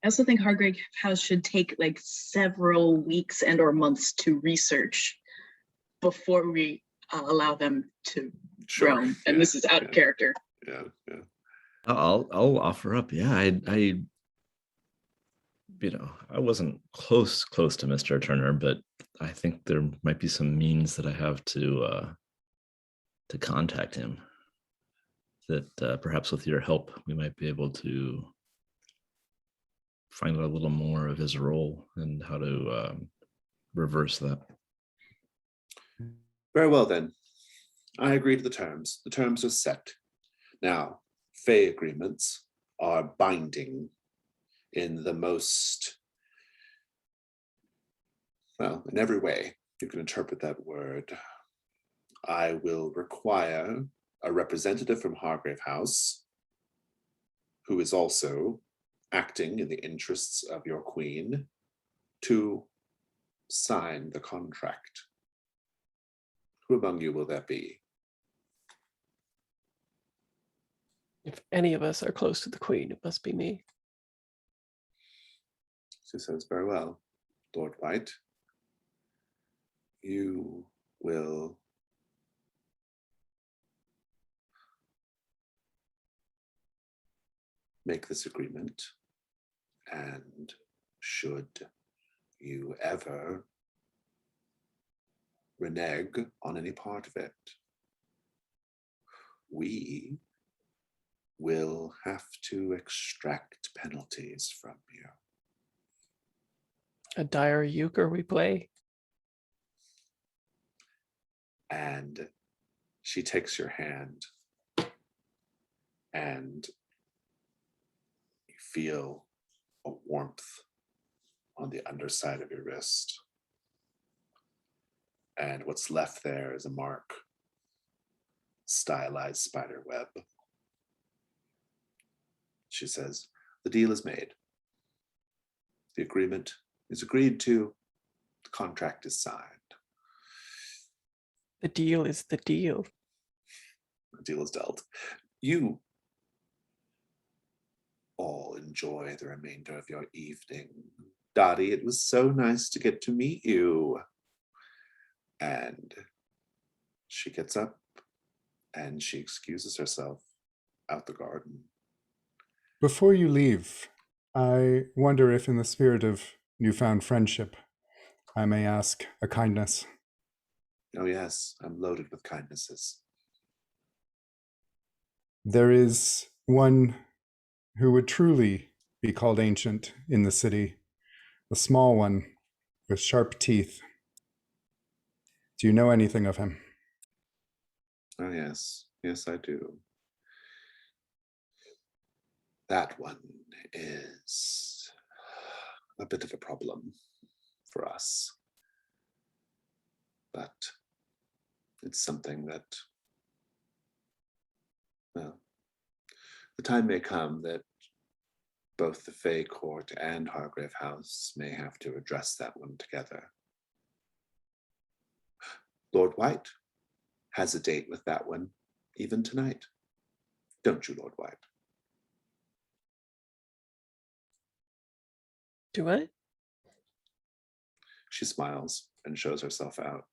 I also think Hargrave House should take like several weeks and or months to research before we allow them to roam. And this is out of character. Yeah. I'll offer up. Yeah, I I wasn't close to Mr. Turner, but I think there might be some means that I have to contact him. That perhaps with your help, we might be able to find out a little more of his role and how to reverse that. Very well then. I agree to the terms. The terms are set. Now, Fey agreements are binding in the most, well, in every way you can interpret that word. I will require a representative from Hargrave House, who is also acting in the interests of your queen, to sign the contract. Who among you will that be? If any of us are close to the queen, it must be me. She says, very well, Lord White. You will make this agreement, and should you ever renege on any part of it, we will have to extract penalties from you. A dire euchre we play. And she takes your hand, and you feel a warmth on the underside of your wrist. And what's left there is a mark, stylized spider web. She says, the deal is made. The agreement is agreed to. The contract is signed. The deal is the deal. The deal is dealt. You all enjoy the remainder of your evening. Dottie, it was so nice to get to meet you. And she gets up and she excuses herself out the garden. Before you leave, I wonder if in the spirit of newfound friendship, I may ask a kindness. Oh yes, I'm loaded with kindnesses. There is one who would truly be called ancient in the city, a small one with sharp teeth. Do you know anything of him? Oh yes, yes I do. That one is a bit of a problem for us. But it's something that, well, the time may come that both the Fey Court and Hargrave House may have to address that one together. Lord White has a date with that one even tonight. Don't you, Lord White? Do I? She smiles and shows herself out.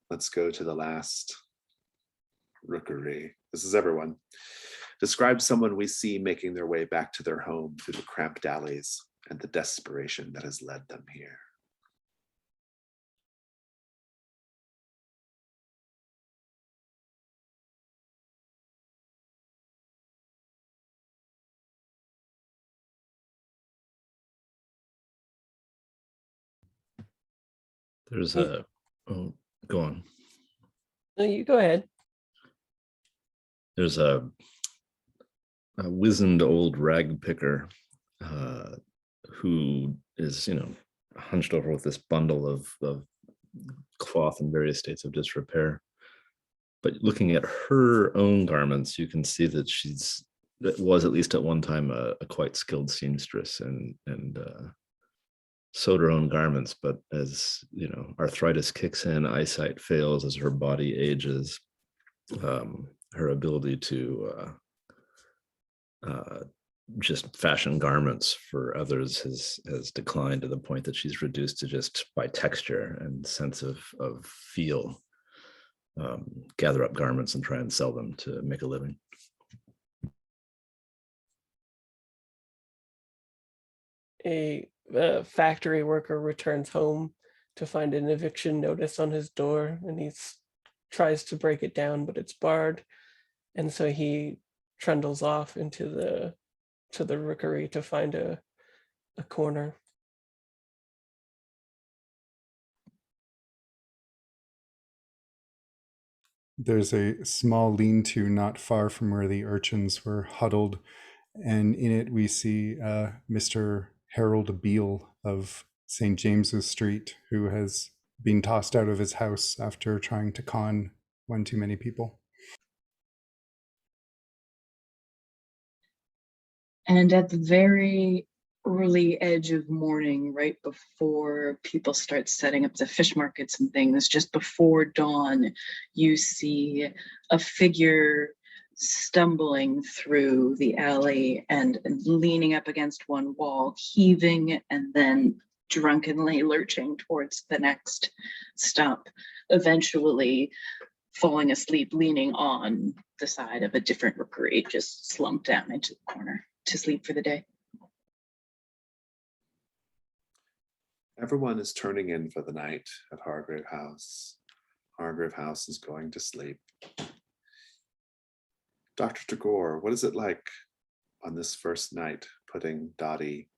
Let's go to the last rookery. This is everyone. Describe someone we see making their way back to their home through the cramped alleys and the desperation that has led them here. There's a, oh, go on. No, you go ahead. There's a wizened old rag picker who is, hunched over with this bundle of cloth in various states of disrepair. But looking at her own garments, you can see that that was at least at one time a quite skilled seamstress and sewed her own garments. But as arthritis kicks in, eyesight fails as her body ages. Her ability to just fashion garments for others has declined to the point that she's reduced to just by texture and sense of feel, gather up garments and try and sell them to make a living. A factory worker returns home to find an eviction notice on his door, and he tries to break it down, but it's barred. And so he trundles off into the rookery to find a corner. There's a small lean-to not far from where the urchins were huddled, and in it we see Mr. Harold Beale of St. James's Street, who has been tossed out of his house after trying to con one too many people. And at the very early edge of morning, right before people start setting up the fish markets and things, just before dawn, you see a figure stumbling through the alley and leaning up against one wall, heaving and then drunkenly lurching towards the next stop, eventually falling asleep, leaning on the side of a different rookery, just slumped down into the corner to sleep for the day. Everyone is turning in for the night at Hargrave House. Hargrave House is going to sleep. Dr. Tagore, what is it like on this first night putting Dottie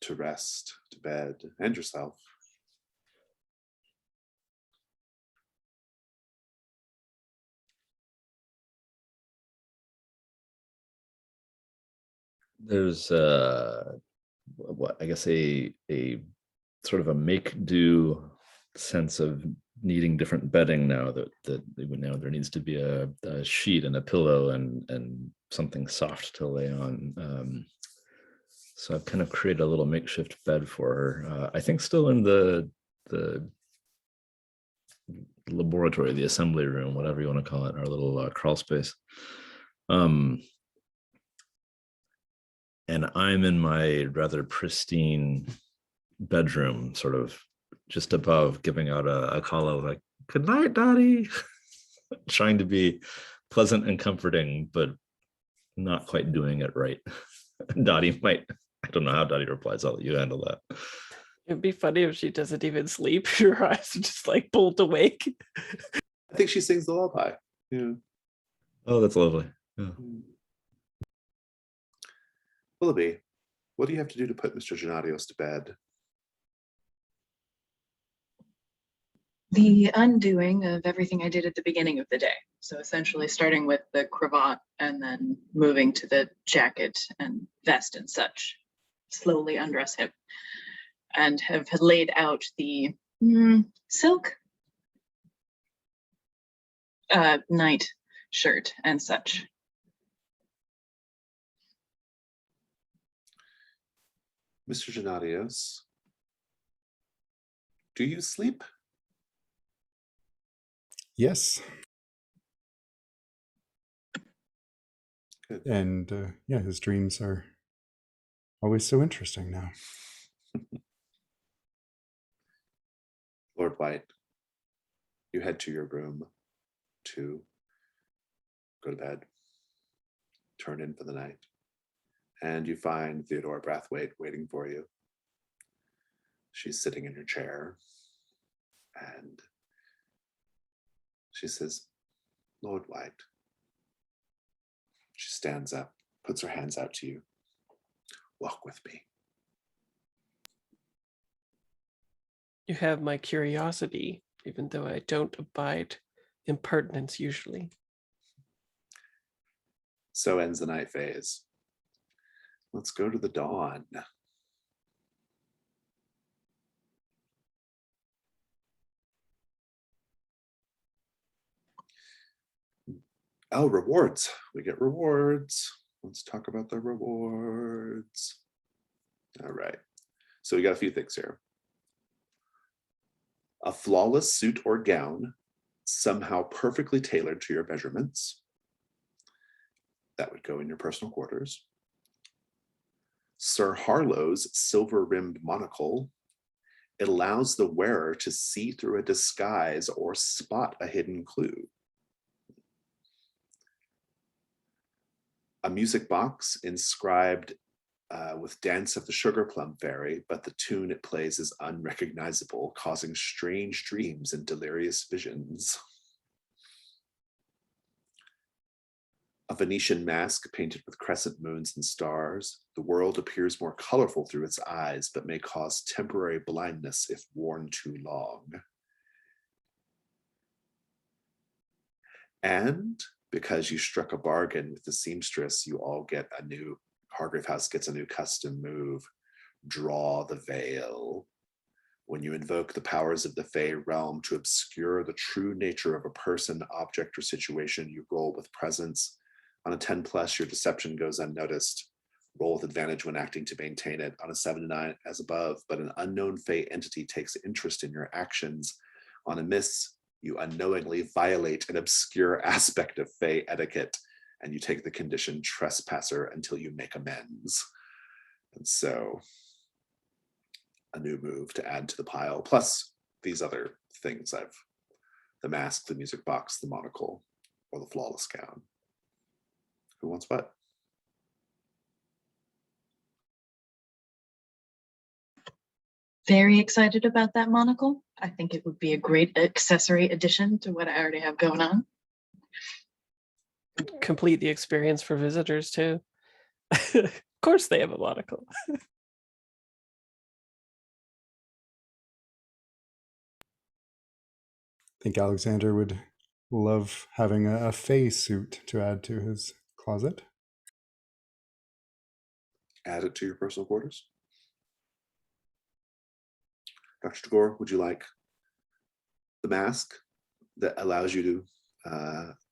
to rest, to bed, and yourself? There's what I guess a sort of a make-do sense of needing different bedding now that now there needs to be a sheet and a pillow and something soft to lay on. So I've kind of created a little makeshift bed for her. I think still in the laboratory, the assembly room, whatever you want to call it, our little crawl space. And I'm in my rather pristine bedroom, sort of just above, giving out a call out like, "Good night, Dottie," trying to be pleasant and comforting, but not quite doing it right. Dottie might, I don't know how Dottie replies. I'll let you handle that. It'd be funny if she doesn't even sleep. Her eyes are just like bolt awake. I think she sings the lullaby. Yeah. Oh, that's lovely. Yeah. Willoughby, what do you have to do to put Mr. Gennadios to bed? The undoing of everything I did at the beginning of the day. So essentially starting with the cravat and then moving to the jacket and vest and such. Slowly undress him and have laid out the silk night shirt and such. Mr. Gennadios, do you sleep? Yes. Good. And yeah, his dreams are always so interesting now. Lord White, you head to your room to go to bed, turn in for the night, and you find Theodora Brathwaite waiting for you. She's sitting in your chair, and she says, "Lord White." She stands up, puts her hands out to you. "Walk with me." You have my curiosity, even though I don't abide impertinence usually. So ends the night phase. Let's go to the dawn. Oh, rewards. We get rewards. Let's talk about the rewards. All right. So we got a few things here. A flawless suit or gown, somehow perfectly tailored to your measurements. That would go in your personal quarters. Sir Harlow's silver-rimmed monocle. It allows the wearer to see through a disguise or spot a hidden clue. A music box inscribed with Dance of the Sugar Plum Fairy, but the tune it plays is unrecognizable, causing strange dreams and delirious visions. A Venetian mask painted with crescent moons and stars. The world appears more colorful through its eyes, but may cause temporary blindness if worn too long. And because you struck a bargain with the seamstress, you all get a new, Hargrave House gets a new custom move, Draw the Veil. When you invoke the powers of the Fey realm to obscure the true nature of a person, object, or situation, you roll with presence. On a 10+, your deception goes unnoticed. Roll with advantage when acting to maintain it. On a 7 to 9, as above, but an unknown Fey entity takes interest in your actions. On a miss, you unknowingly violate an obscure aspect of Fey etiquette, and you take the condition trespasser until you make amends. And so, a new move to add to the pile, plus these other things the mask, the music box, the monocle, or the flawless gown. Who wants what? Very excited about that monocle. I think it would be a great accessory addition to what I already have going on. Complete the experience for visitors too. Of course they have a monocle. I think Alexander would love having a Fey suit to add to his closet. Add it to your personal quarters. Dr. Tagore, would you like the mask that allows you to,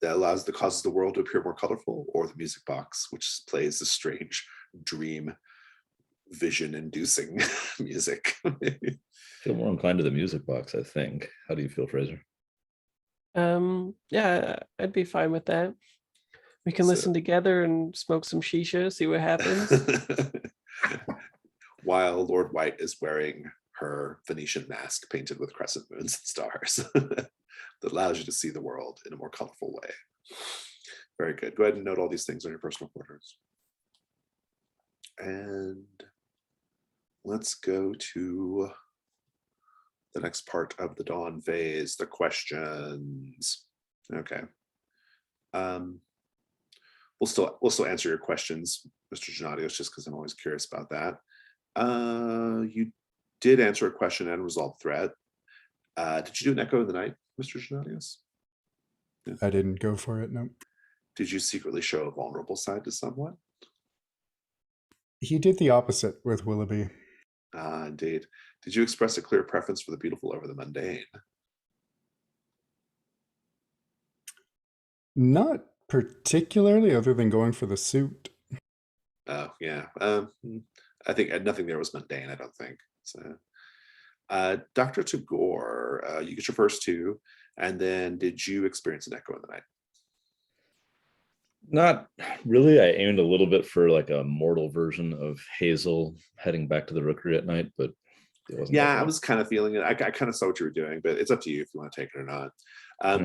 that causes the world to appear more colorful, or the music box, which plays a strange dream vision-inducing music? I feel more inclined to the music box, I think. How do you feel, Fraser? Yeah, I'd be fine with that. We can listen together and smoke some shisha, see what happens. While Lord White is wearing her Venetian mask painted with crescent moons and stars that allows you to see the world in a more colorful way. Very good. Go ahead and note all these things on your personal quarters. And let's go to the next part of the Dawn phase, the questions. Okay. We'll still answer your questions, Mr. Gennadios, just because I'm always curious about that. You did answer a question and resolve threat. Did you do an Echo of the Night, Mr. Gennadios? Yeah. I didn't go for it, no. Did you secretly show a vulnerable side to someone? He did the opposite with Willoughby. Ah, indeed. Did you express a clear preference for the beautiful over the mundane? Not particularly, other than going for the suit. Oh, yeah. I think nothing there was mundane, I don't think. So, Dr. Tagore, you get your first two, and then did you experience an Echo in the Night? Not really. I aimed a little bit for like a mortal version of Hazel heading back to the Rookery at night, but it wasn't. Yeah, I was kind of feeling it. I kind of saw what you were doing, but it's up to you if you want to take it or not.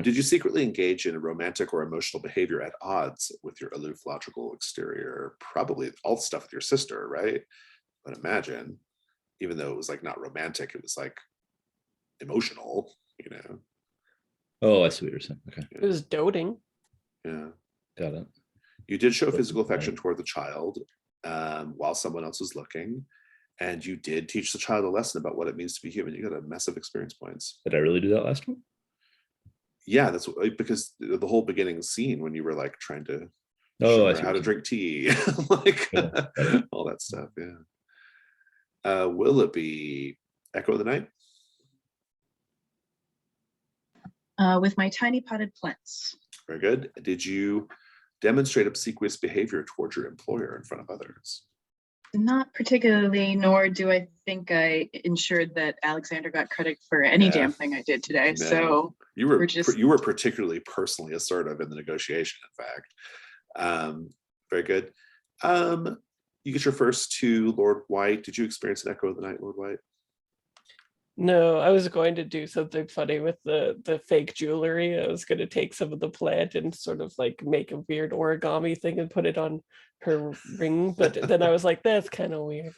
Did you secretly engage in a romantic or emotional behavior at odds with your aloof, logical exterior? Probably all the stuff with your sister, right? But imagine, even though it was like not romantic, it was like emotional, you know. Oh, I see what you're saying. Okay. It was doting. Yeah. Got it. You did show physical affection toward the child while someone else was looking. And you did teach the child a lesson about what it means to be human. You got a massive experience points. Did I really do that last one? Yeah, that's because the whole beginning scene when you were like trying to show her how to drink tea, like all that stuff. Yeah. Willoughby, Echo of the Night. With my tiny potted plants. Very good. Did you demonstrate obsequious behavior towards your employer in front of others? Not particularly, nor do I think I ensured that Alexander got credit for any damn thing I did today. No. So you were particularly personally assertive in the negotiation, in fact. Very good. You get your first two, Lord White. Did you experience an Echo of the Night, Lord White? No, I was going to do something funny with the fake jewelry. I was going to take some of the plant and sort of like make a weird origami thing and put it on her ring, but then I was like, that's kind of weird.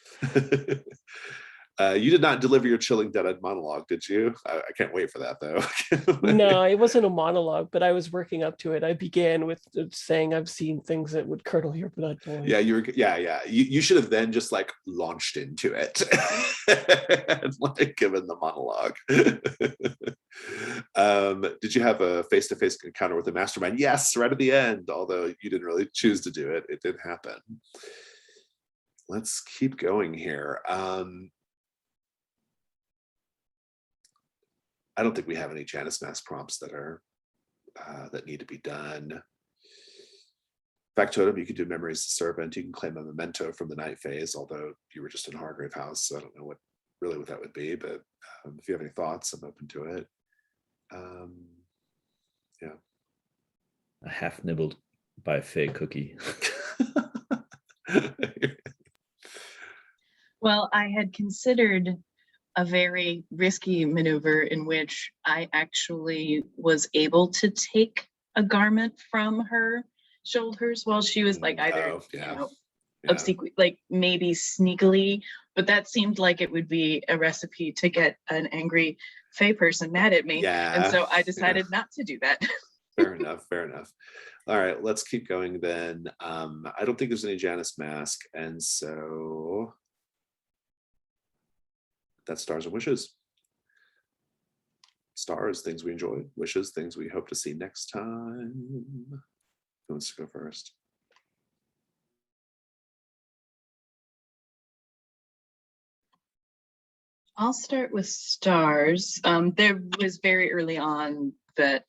You did not deliver your chilling dead-end monologue, did you? I can't wait for that, though. No, it wasn't a monologue, but I was working up to it. I began with saying I've seen things that would curdle your blood, boy. Yeah, you should have then just like launched into it and like given the monologue. Did you have a face-to-face encounter with the mastermind? Yes, right at the end, although you didn't really choose to do it. It did happen. Let's keep going here. I don't think we have any Janus Mask prompts that are that need to be done. Factotum, you can do Memories to Servant. You can claim a memento from the night phase, although you were just in Hargrave House, so I don't know what that would be, but if you have any thoughts, I'm open to it. Yeah. A half nibbled by a fake cookie. Well, I had considered a very risky maneuver in which I actually was able to take a garment from her shoulders while she was like either obsequious, like maybe sneakily, but that seemed like it would be a recipe to get an angry Fey person mad at me. And so I decided not to do that. Fair enough. All right, let's keep going then. I don't think there's any Janus Mask, and so that's Stars and Wishes. Stars, things we enjoy. Wishes, things we hope to see next time. Who wants to go first? I'll start with stars. There was very early on that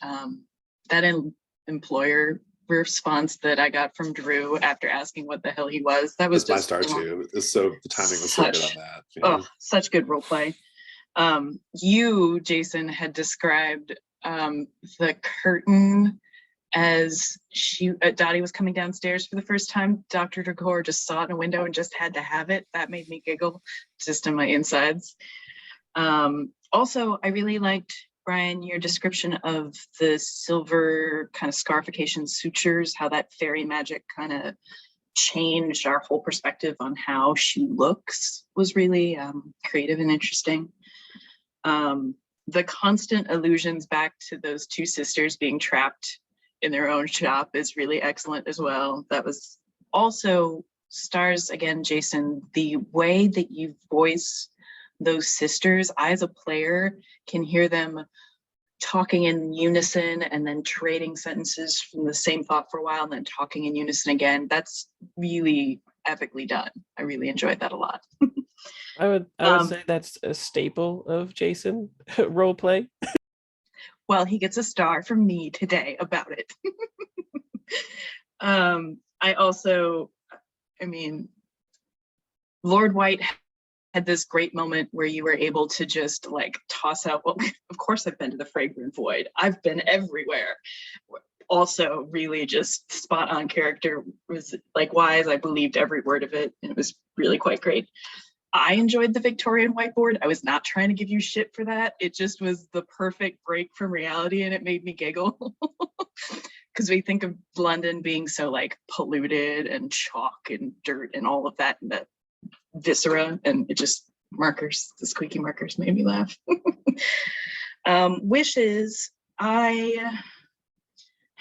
employer response that I got from Drew after asking what the hell he was. That was my star too. So the timing was so good on that. Yeah. Oh, such good role play. You, Jason, had described the curtain as Dottie was coming downstairs for the first time. Dr. Dragor just saw it in a window and just had to have it. That made me giggle just in my insides. Also, I really liked, Brian, your description of the silver kind of scarification sutures, how that fairy magic kind of changed our whole perspective on how she looks was really creative and interesting. The constant allusions back to those two sisters being trapped in their own shop is really excellent as well. That was also stars again, Jason, the way that you voice those sisters, I as a player can hear them talking in unison and then trading sentences from the same thought for a while and then talking in unison again. That's really epically done. I really enjoyed that a lot. I would say that's a staple of Jason role play. Well, he gets a star from me today about it. I also, Lord White had this great moment where you were able to just like toss out, well, of course I've been to the Fragrant Void. I've been everywhere. Also really just spot on character, was like wise. I believed every word of it. And it was really quite great. I enjoyed the Victorian whiteboard. I was not trying to give you shit for that. It just was the perfect break from reality and it made me giggle. Because we think of London being so like polluted and chalk and dirt and all of that and the viscera, and it just the squeaky markers made me laugh. Wishes, I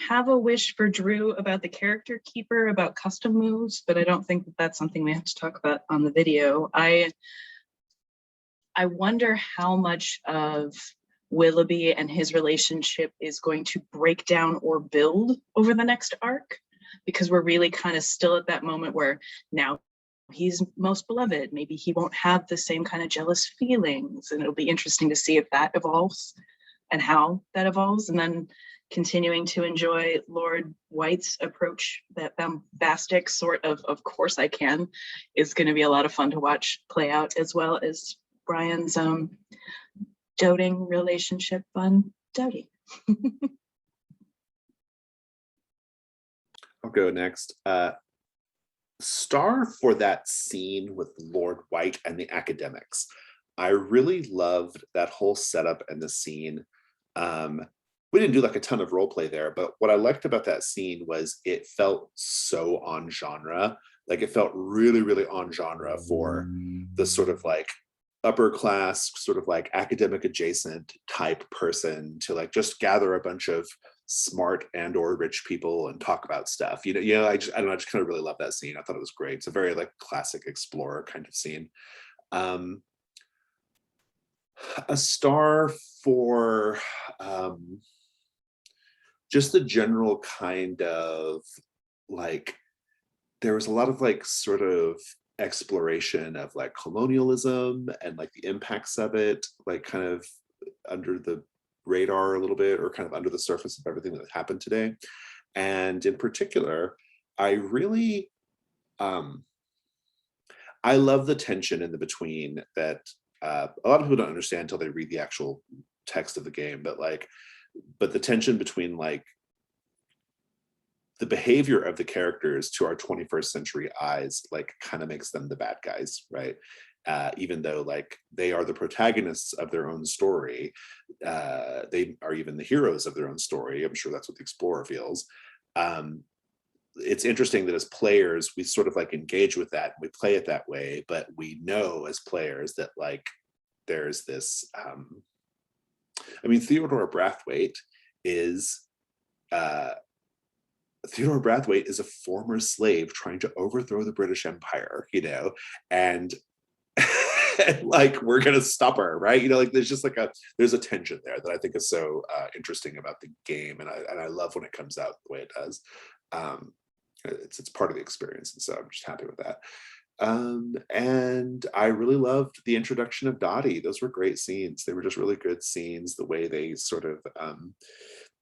have a wish for Drew about the character keeper, about custom moves, but I don't think that that's something we have to talk about on the video. I wonder how much of Willoughby and his relationship is going to break down or build over the next arc, because we're really kind of still at that moment where now he's most beloved. Maybe he won't have the same kind of jealous feelings, and it'll be interesting to see if that evolves and how that evolves. And then continuing to enjoy Lord White's approach, that bombastic sort of course I can, is going to be a lot of fun to watch play out, as well as Brian's doting relationship on Dottie. I'll go next. Star for that scene with Lord White and the academics. I really loved that whole setup and the scene. We didn't do like a ton of role play there, but what I liked about that scene was it felt so on genre. Like it felt really, really on genre for the sort of like upper class, sort of like academic adjacent type person to like just gather a bunch of smart and or rich people and talk about stuff. I don't know, I just kind of really love that scene. I thought it was great. It's a very like classic explorer kind of scene. Um, a star for just the general kind of like, there was a lot of like sort of exploration of like colonialism and like the impacts of it, like kind of under the radar a little bit, or kind of under the surface of everything that happened today. And in particular, I really I love the tension in the between that a lot of people don't understand until they read the actual text of the game, but the tension between like the behavior of the characters to our 21st century eyes, like kind of makes them the bad guys, right? Even though like they are the protagonists of their own story, they are even the heroes of their own story. I'm sure that's what the explorer feels. It's interesting that as players, we sort of like engage with that, we play it that way, but we know as players that like there's this, I mean, Theodora Brathwaite is a former slave trying to overthrow the British Empire, and like we're gonna stop her, right? Like there's just like there's a tension there that I think is so interesting about the game, and I love when it comes out the way it does. It's part of the experience, and so I'm just happy with that. And I really loved the introduction of Dottie. Those were great scenes. They were just really good scenes. The way they sort of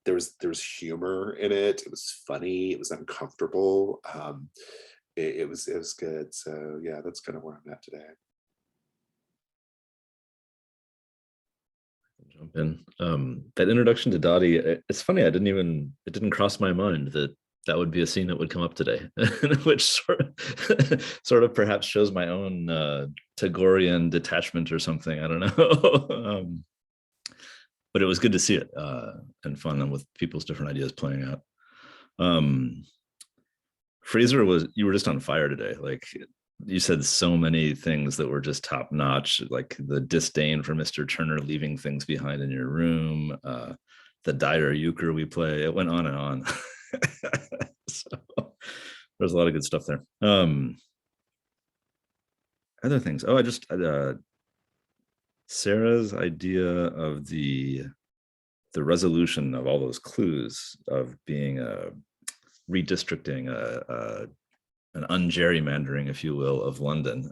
there was humor in it. It was funny. It was uncomfortable. It was good. So yeah, that's kind of where I'm at today. Jump in. That introduction to Dottie, it's funny. It didn't cross my mind that would be a scene that would come up today, which sort of perhaps shows my own Tagorian detachment or something. I don't know. But it was good to see it and fun, and with people's different ideas playing out. Fraser, you were just on fire today. Like you said so many things that were just top notch, like the disdain for Mr. Turner leaving things behind in your room, the dire euchre we play. It went on and on. So there's a lot of good stuff there. Other things. Oh, I just Sarah's idea of the resolution of all those clues of being redistricting, an ungerrymandering, if you will, of London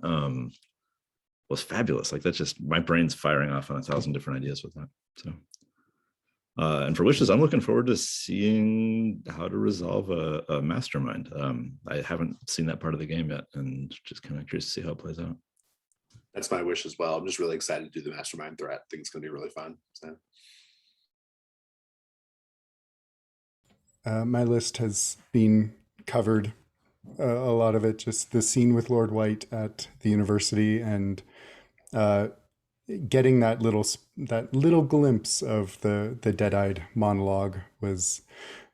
was fabulous. Like that's just my brain's firing off on 1,000 different ideas with that. So. And for wishes, I'm looking forward to seeing how to resolve a mastermind. I haven't seen that part of the game yet, and just kind of curious to see how it plays out. That's my wish as well. I'm just really excited to do the mastermind threat. I think it's going to be really fun. So. My list has been covered, a lot of it. Just the scene with Lord White at the university, and getting that little glimpse of the dead-eyed monologue was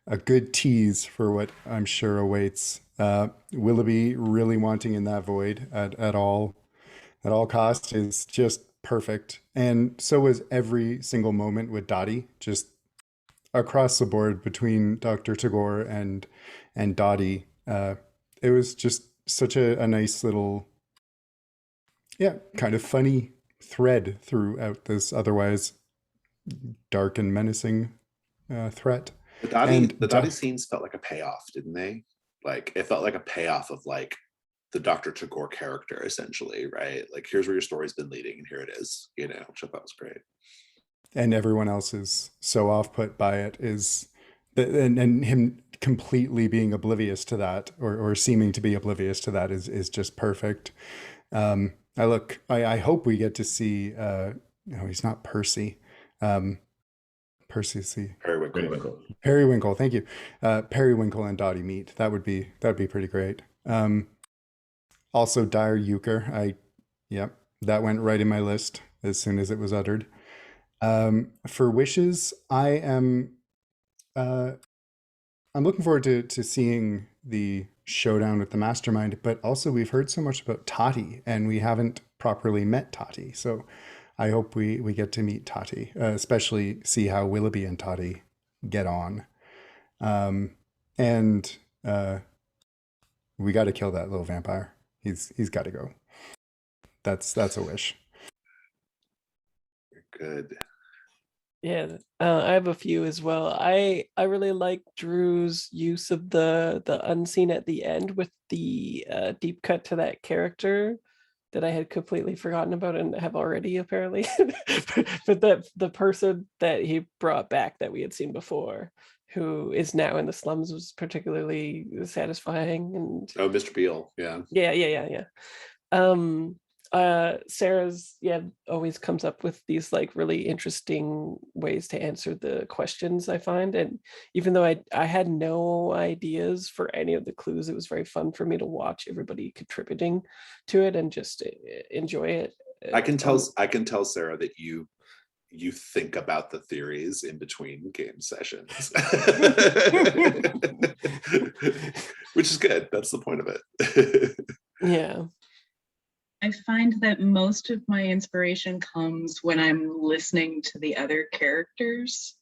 a good tease for what I'm sure awaits. Willoughby really wanting in that void at all costs is just perfect, and so was every single moment with Dottie, just across the board between Dr. Tagore and Dottie. It was just such a nice little, kind of funny thread throughout this otherwise dark and menacing threat. The Dottie scenes felt like a payoff, didn't they? Like it felt like a payoff of like the Dr. Tagore character, essentially, right? Like here's where your story's been leading, and here it is, which I thought was great. And everyone else is so off put by it, and him completely being oblivious to that, or seeming to be oblivious to that, is just perfect. I hope we get to see, no, he's not Percy. Periwinkle. Periwinkle, thank you. Periwinkle and Dottie meet. That'd be pretty great. Also dire euchre. That went right in my list. as soon as it was uttered. For wishes, I'm looking forward to seeing the showdown with the Mastermind, but also we've heard so much about Tati, and we haven't properly met Tati. So I hope we get to meet Tati, especially see how Willoughby and Tati get on. And we got to kill that little vampire. He's got to go. That's a wish. Good. Yeah, I have a few as well. I really like Drew's use of the unseen at the end with the deep cut to that character that I had completely forgotten about and have already apparently. But that the person that he brought back that we had seen before, who is now in the slums, was particularly satisfying. And Oh, Mr. Beale. Yeah. yeah. Sarah's always comes up with these like really interesting ways to answer the questions, I find. And even though I had no ideas for any of the clues, it was very fun for me to watch everybody contributing to it and just enjoy it. I can tell Sarah that you think about the theories in between game sessions. Which is good. That's the point of it. Yeah. I find that most of my inspiration comes when I'm listening to the other characters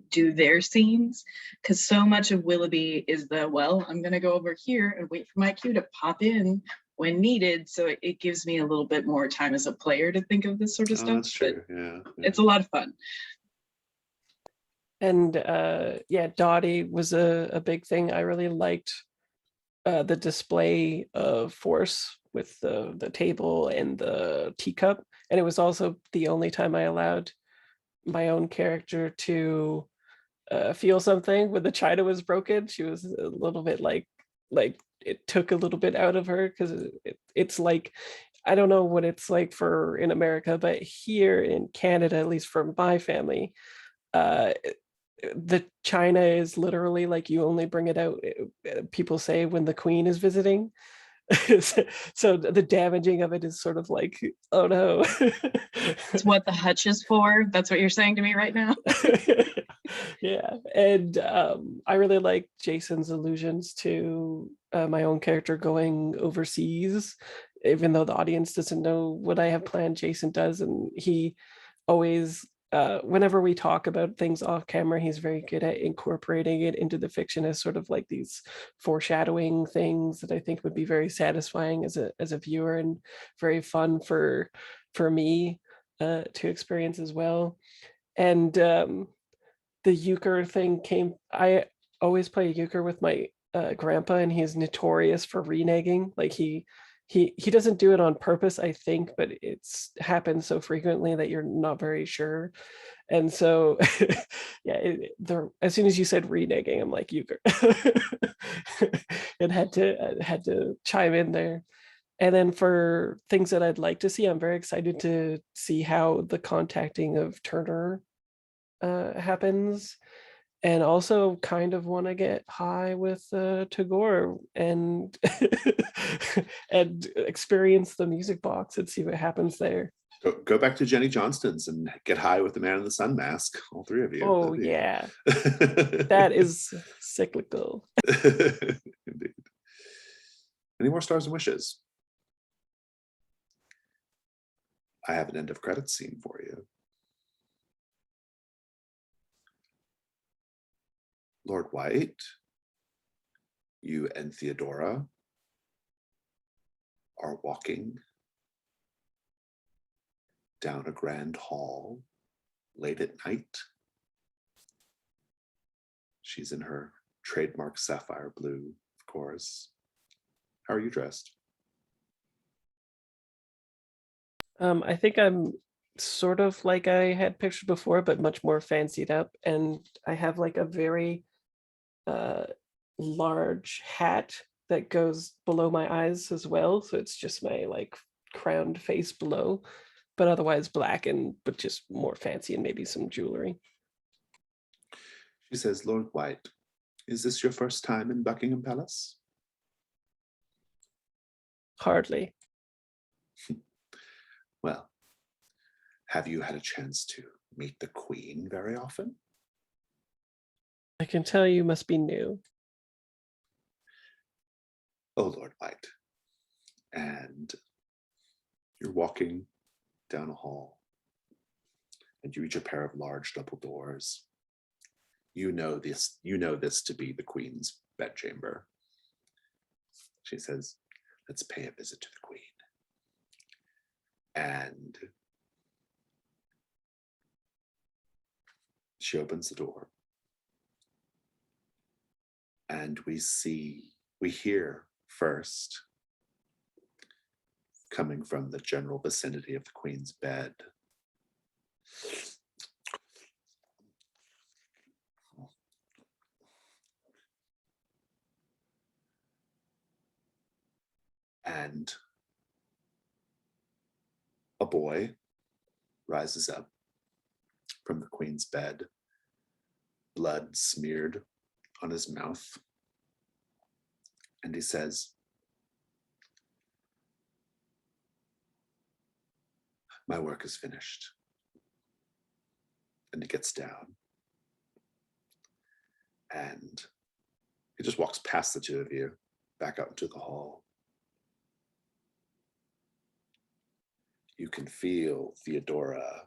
do their scenes, because so much of Willoughby is I'm going to go over here and wait for my cue to pop in when needed. So it gives me a little bit more time as a player to think of this sort of stuff. That's true. Yeah. It's a lot of fun. And Dottie was a big thing. I really liked the display of force with the table and the teacup, and it was also the only time I allowed my own character to feel something. When the china was broken, she was a little bit like it took a little bit out of her, because it's like, I don't know what it's like for in America, but here in Canada, at least for my family, the china is literally like you only bring it out, people say, when the queen is visiting. So the damaging of it is sort of like, oh no. It's what the hutch is for. That's what you're saying to me right now. Yeah. And I really like Jason's allusions to my own character going overseas, even though the audience doesn't know what I have planned. Jason does, and he always whenever we talk about things off camera, he's very good at incorporating it into the fiction as sort of like these foreshadowing things that I think would be very satisfying as a viewer, and very fun for me to experience as well. And the euchre thing I always play euchre with my grandpa, and he's notorious for reneging. Like he doesn't do it on purpose, I think, but it's happens so frequently that you're not very sure. And so as soon as you said reneging, I'm like, euchre. It had to chime in there. And then for things that I'd like to see, I'm very excited to see how the contacting of Turner happens, and also kind of want to get high with Tagore and and experience the music box and see what happens there. Go back to Jenny Johnston's and get high with the Man in the Sun mask. All three of you. Oh yeah, that is cyclical. Indeed. Any more stars and wishes? I have an end of credits scene for you. Lord White, you and Theodora are walking down a grand hall late at night. She's in her trademark sapphire blue, of course. How are you dressed? I think I'm sort of like I had pictured before, but much more fancied up. And I have like a very large hat that goes below my eyes as well. So it's just my like crowned face below, but otherwise black, but just more fancy, and maybe some jewelry. She says, Lord White, is this your first time in Buckingham Palace? Hardly. Well, Have you had a chance to meet the Queen very often? I can tell you must be new. Oh, Lord White. And you're walking down a hall, and you reach a pair of large double doors. You know this to be the Queen's bedchamber. She says, let's pay a visit to the Queen. And she opens the door. And we hear first, coming from the general vicinity of the Queen's bed, and a boy rises up from the Queen's bed, blood smeared on his mouth, and he says, my work is finished. And he gets down, and he just walks past the two of you, back out into the hall. You can feel Theodora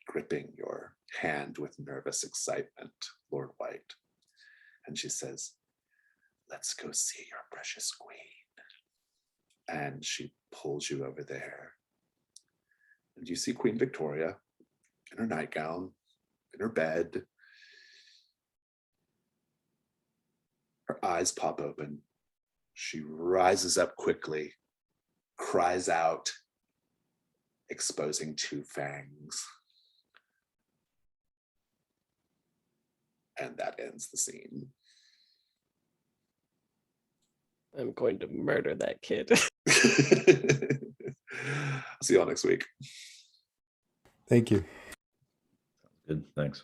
gripping your hand with nervous excitement, Lord White. And she says, let's go see your precious Queen. And she pulls you over there. And you see Queen Victoria in her nightgown, in her bed. Her eyes pop open. She rises up quickly, cries out, exposing two fangs. And that ends the scene. I'm going to murder that kid. See you all next week. Thank you. Good. Thanks.